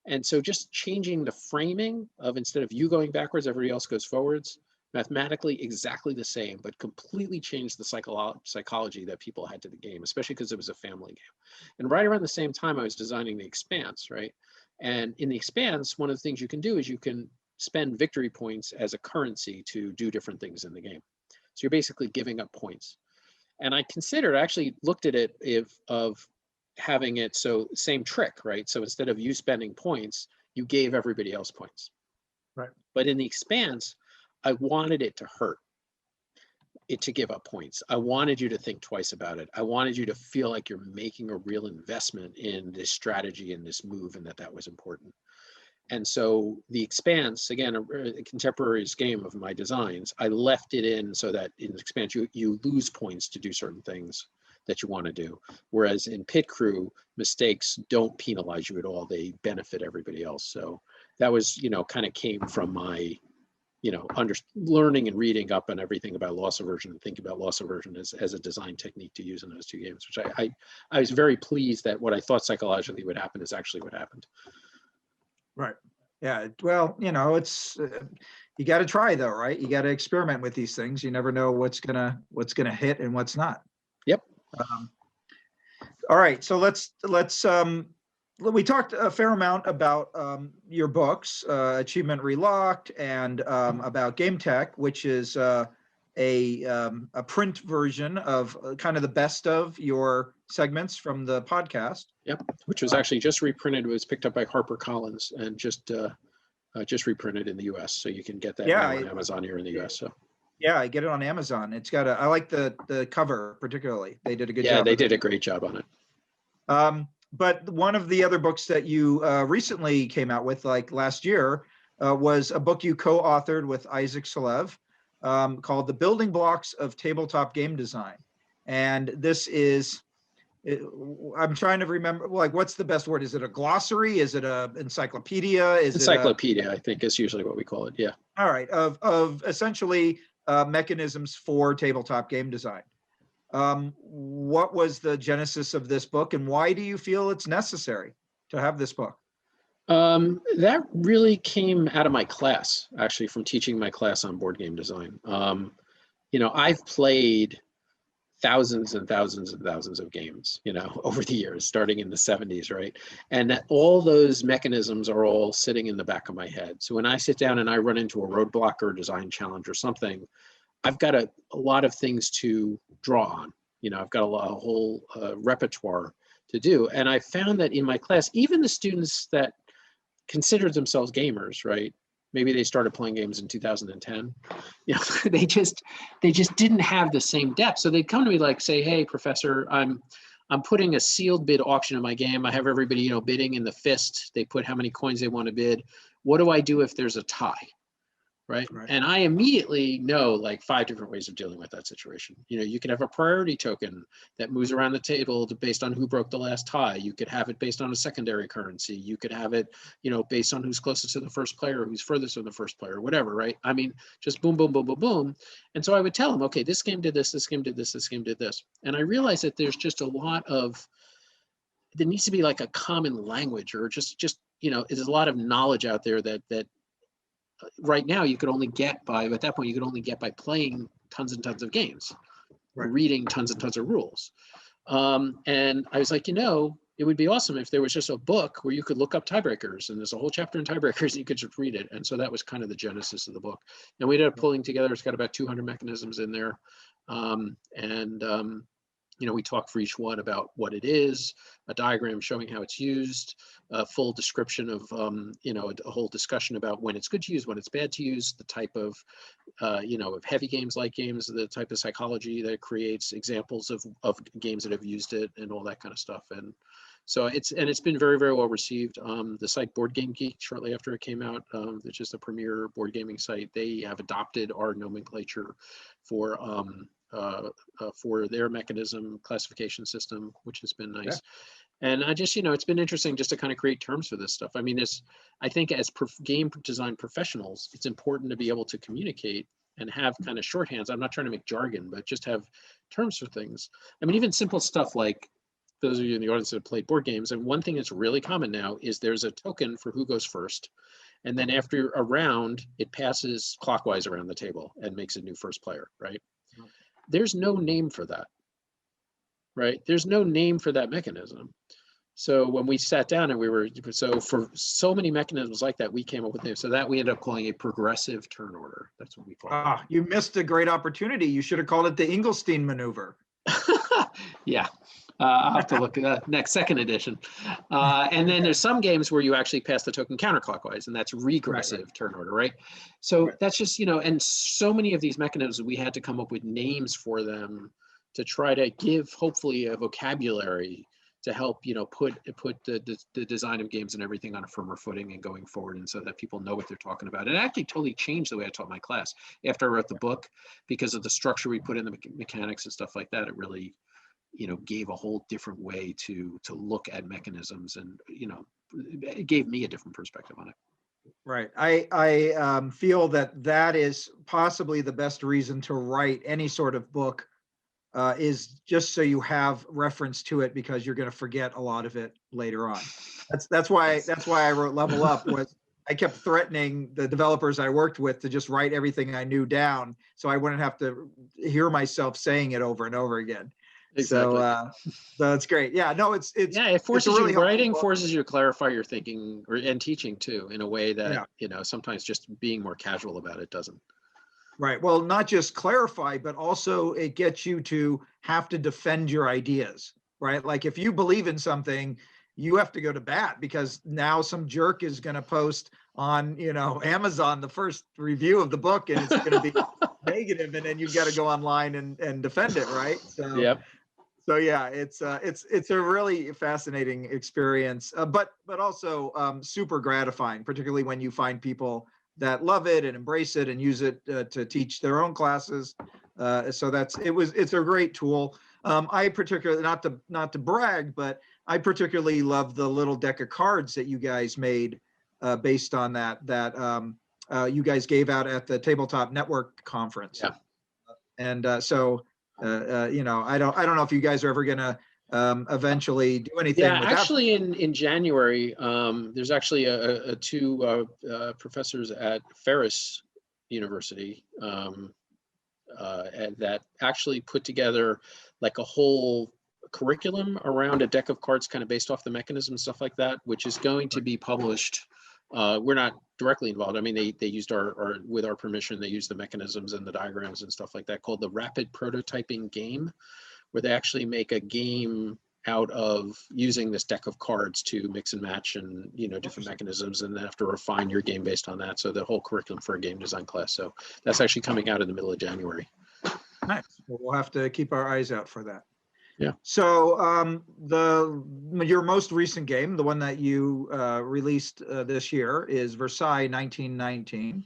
And so just changing the framing of, instead of you going backwards, everybody else goes forwards, mathematically exactly the same, but completely changed the psychology that people had to the game, especially because it was a family game. And right around the same time, I was designing the Expanse, right? And in the Expanse, one of the things you can do is you can spend victory points as a currency to do different things in the game. So you're basically giving up points. And I actually looked at it of having it, so same trick, right? So instead of you spending points, you gave everybody else points. Right. But in the Expanse, I wanted it to hurt, it to give up points. I wanted you to think twice about it. I wanted you to feel like you're making a real investment in this strategy and this move, and that was important. And so the Expanse, again, a contemporary's game of my designs, I left it in so that in the Expanse, you lose points to do certain things that you want to do. Whereas in Pit Crew, mistakes don't penalize you at all. They benefit everybody else. So that was, kind of came from my, learning and reading up on everything about loss aversion and thinking about loss aversion as a design technique to use in those 2 games, which I was very pleased that what I thought psychologically would happen is actually what happened. Right. Yeah. Well, it's you got to try though, right? You got to experiment with these things. You never know what's gonna hit and what's not. Yep. All right, so let's we talked a fair amount about your books, Achievement Relocked, and about GameTek, which is a print version of kind of the best of your segments from the podcast. Yep, which was actually just reprinted. It was picked up by HarperCollins and just reprinted in the U.S. So you can get that now on Amazon here in the U.S. So. Yeah, I get it on Amazon. It's got I like the cover particularly. They did a good job. Yeah, they did a great job on it. But one of the other books that you recently came out with, like last year, was a book you co-authored with Isaac Salev called The Building Blocks of Tabletop Game Design. And this is, I'm trying to remember, like, what's the best word? Is it a glossary? Is it a encyclopedia? Encyclopedia, I think is usually what we call it, yeah. All right, of essentially mechanisms for tabletop game design. What was the genesis of this book, and why do you feel it's necessary to have this book? That really came out of my class, actually, from teaching my class on board game design. I've played thousands and thousands and thousands of games, over the years, starting in the 70s, right? And all those mechanisms are all sitting in the back of my head. So when I sit down and I run into a roadblock or a design challenge or something, I've got a lot of things to draw on. I've got a whole repertoire to do. And I found that in my class, even the students that considered themselves gamers, right? Maybe they started playing games in 2010. They just didn't have the same depth. So they'd come to me like, say, "Hey, professor, I'm putting a sealed bid auction in my game. I have everybody, bidding in the fist. They put how many coins they want to bid. What do I do if there's a tie?" Right? And I immediately know like 5 different ways of dealing with that situation. You can have a priority token that moves around the table based on who broke the last tie. You could have it based on a secondary currency. You could have it, based on who's closest to the first player, who's furthest from the first player, whatever, right? I mean, just boom, boom, boom, boom, boom. And so I would tell them, okay, this game did this game did this game did this. And I realized that there's just a lot of, there needs to be like a common language, or just there's a lot of knowledge out there that right now you could only get by, at that point, you could only get by playing tons and tons of games, reading tons and tons of rules. And I was like, it would be awesome if there was just a book where you could look up tiebreakers, and there's a whole chapter in tiebreakers, and you could just read it. And so that was kind of the genesis of the book. And we ended up pulling together, it's got about 200 mechanisms in there. We talk for each one about what it is, a diagram showing how it's used, a full description of, a whole discussion about when it's good to use, when it's bad to use, the type of, of heavy games, light games, the type of psychology that it creates, examples of games that have used it, and all that kind of stuff. And so it's been very, very well received. The site Board Game Geek, shortly after it came out, which is the premier board gaming site, they have adopted our nomenclature for their mechanism classification system, which has been nice. Yeah. And I just, it's been interesting just to kind of create terms for this stuff. I mean, I think as game design professionals, it's important to be able to communicate and have kind of shorthands. I'm not trying to make jargon, but just have terms for things. I mean, even simple stuff like, for those of you in the audience that have played board games, and one thing that's really common now is there's a token for who goes first. And then after a round, it passes clockwise around the table and makes a new first player, right? There's no name for that, right? There's no name for that mechanism. So when we sat down and so for so many mechanisms like that, we came up with names. So that we ended up calling a progressive turn order. That's what we call it. You missed a great opportunity. You should have called it the Engelstein maneuver. Yeah. I'll have to look at the second edition. And then there's some games where you actually pass the token counterclockwise, and that's regressive turn order, right? So that's just, and so many of these mechanisms, we had to come up with names for them to try to give, hopefully, a vocabulary to help, put the design of games and everything on a firmer footing and going forward, and so that people know what they're talking about. It actually totally changed the way I taught my class after I wrote the book, because of the structure we put in the mechanics and stuff like that. It really gave a whole different way to look at mechanisms, and it gave me a different perspective on it. Right. I feel that is possibly the best reason to write any sort of book, is just so you have reference to it, because you're going to forget a lot of it later on. That's why I wrote Level Up. Was I kept threatening the developers I worked with to just write everything I knew down, so I wouldn't have to hear myself saying it over and over again. Exactly. So that's great. Yeah, no, it's Yeah, it it's a forces really you, helpful writing book. forces you to clarify your thinking and teaching too, in a way that, Yeah. you know, sometimes just being more casual about it doesn't. Right. Well, not just clarify, but also it gets you to have to defend your ideas, right? Like if you believe in something, you have to go to bat because now some jerk is going to post on, Amazon the first review of the book and it's going to be negative, and then you've got to go online and defend it, right? So Yep. so yeah, it's a really fascinating experience, but also super gratifying, particularly when you find people that love it and embrace it and use it to teach their own classes. So it's a great tool. I particularly, not to brag, but I particularly love the little deck of cards that you guys made based on that you guys gave out at the Tabletop Network conference. Yeah. And I don't know if you guys are ever going to eventually do anything Yeah, with actually in January, there's actually two professors at Ferris University that actually put together like a whole curriculum around a deck of cards kind of based off the mechanism and stuff like that, which is going to be published. We're not directly involved. I mean, they used our with our permission, they used the mechanisms and the diagrams and stuff like that, called the Rapid Prototyping Game, where they actually make a game out of using this deck of cards to mix and match and, different mechanisms, and then have to refine your game based on that. So the whole curriculum for a game design class. So that's actually coming out in the middle of January. Nice. Well, we'll have to keep our eyes out for that. Yeah. So your most recent game, the one that you released this year, is Versailles 1919,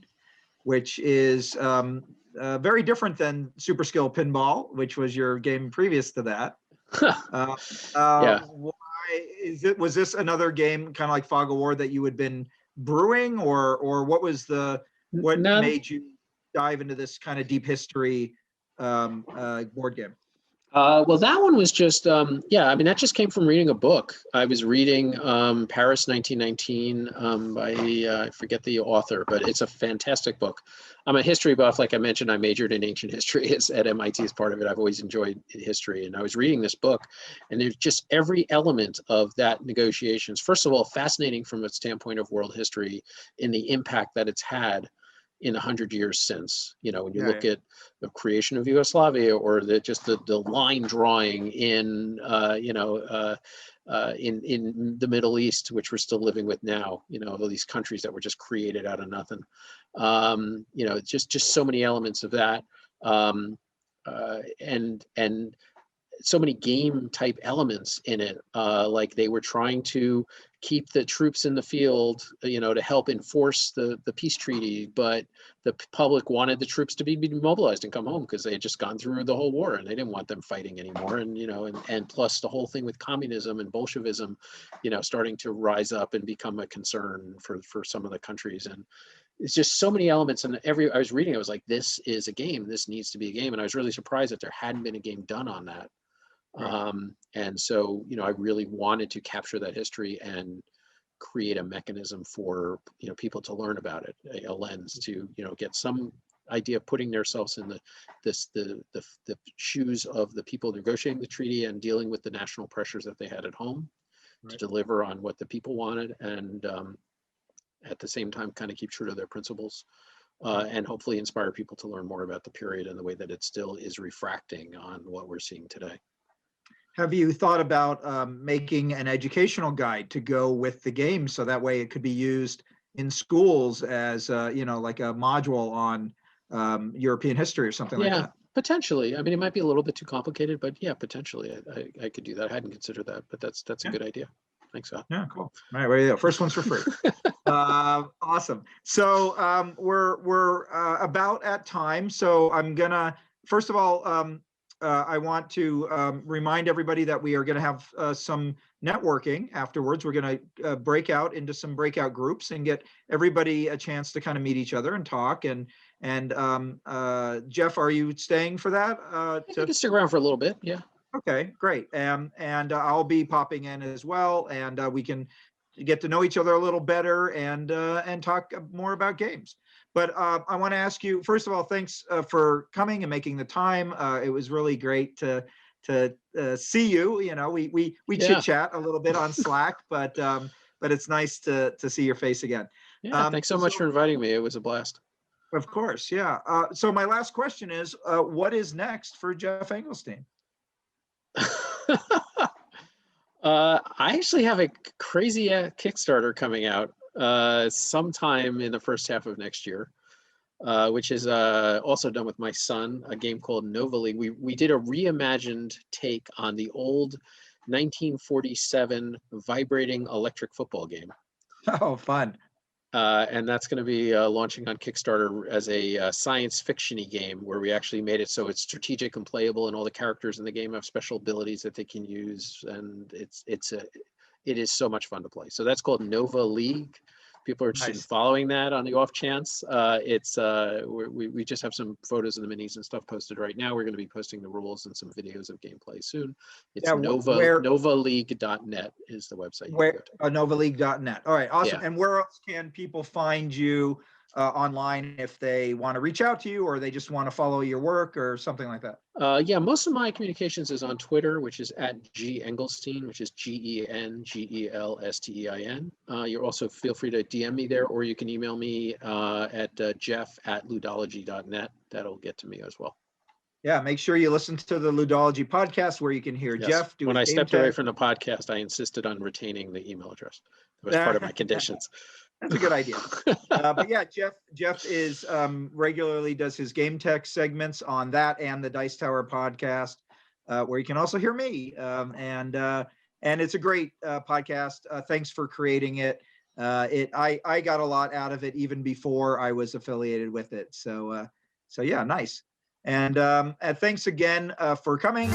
which is very different than Super Skill Pinball, which was your game previous to that. Yeah. Why was this another game kind of like Fog of War that you had been brewing, or what made you dive into this kind of deep history board game? Well, that one was just, I mean, that just came from reading a book. I was reading Paris 1919 by, I forget the author, but it's a fantastic book. I'm a history buff. Like I mentioned, I majored in ancient history at MIT as part of it. I've always enjoyed history. And I was reading this book, and there's just every element of that negotiations. First of all, fascinating from a standpoint of world history in the impact that it's had in 100 years since, when you look at the creation of Yugoslavia, or the line drawing in, in the Middle East, which we're still living with now, all these countries that were just created out of nothing. Just so many elements of that. And so many game type elements in it. Like they were trying to keep the troops in the field, to help enforce the peace treaty, but the public wanted the troops to be demobilized and come home because they had just gone through the whole war and they didn't want them fighting anymore. And, and plus the whole thing with communism and Bolshevism, starting to rise up and become a concern for some of the countries. And it's just so many elements. And I was reading, I was like, this is a game, this needs to be a game. And I was really surprised that there hadn't been a game done on that. Right. And so, I really wanted to capture that history and create a mechanism for, people to learn about it, a lens to, get some idea of putting themselves in the shoes of the people negotiating the treaty and dealing with the national pressures that they had at home, right, to deliver on what the people wanted, and at the same time kind of keep true to their principles. And hopefully inspire people to learn more about the period and the way that it still is refracting on what we're seeing today. Have you thought about making an educational guide to go with the game, so that way it could be used in schools as like a module on European history or something like that? Potentially. I mean, it might be a little bit too complicated, but yeah, potentially I could do that. I hadn't considered that, but that's a good idea. Thanks, Scott. Yeah, cool. All right, there you go. First one's for free. Awesome. So we're about at time. So I'm gonna, first of all, I want to remind everybody that we are going to have some networking afterwards. We're going to break out into some breakout groups and get everybody a chance to kind of meet each other and talk. And Geoff, are you staying for that? I can stick around for a little bit. Yeah. Okay, great. And I'll be popping in as well, and we can get to know each other a little better and talk more about games. But I want to ask you, first of all, thanks for coming and making the time. It was really great to see you. You know, we Yeah. chit chat a little bit on Slack, but it's nice to see your face again. Yeah, thanks so much for inviting me. It was a blast. Of course, yeah. So my last question is, what is next for Geoff Engelstein? I actually have a crazy Kickstarter coming out sometime in the first half of next year, which is also done with my son, a game called Nova League. We did a reimagined take on the old 1947 vibrating electric football game. Oh, fun. And that's going to be launching on Kickstarter as a science fiction-y game where we actually made it so it's strategic and playable, and all the characters in the game have special abilities that they can use, and it is so much fun to play. So that's called Nova League. People are interested in following that on the off chance. We just have some photos of the minis and stuff posted right now. We're going to be posting the rules and some videos of gameplay soon. It's novaleague.net is the website. Novaleague.net. All right, awesome. Yeah. And where else can people find you online if they want to reach out to you or they just want to follow your work or something like that? Yeah, most of my communications is on Twitter, which is at G Engelstein, which is GENGELSTEIN. You also feel free to DM me there, or you can email me at Geoff@ludology.net. That'll get to me as well. Yeah, make sure you listen to the Ludology podcast where you can hear Geoff do. When I stepped away from the podcast, I insisted on retaining the email address. It was part of my conditions. That's a good idea. But yeah, Geoff is regularly does his GameTek segments on that and the Dice Tower podcast, where you can also hear me. And it's a great podcast. Thanks for creating it. I got a lot out of it even before I was affiliated with it. So yeah, nice. And thanks again for coming.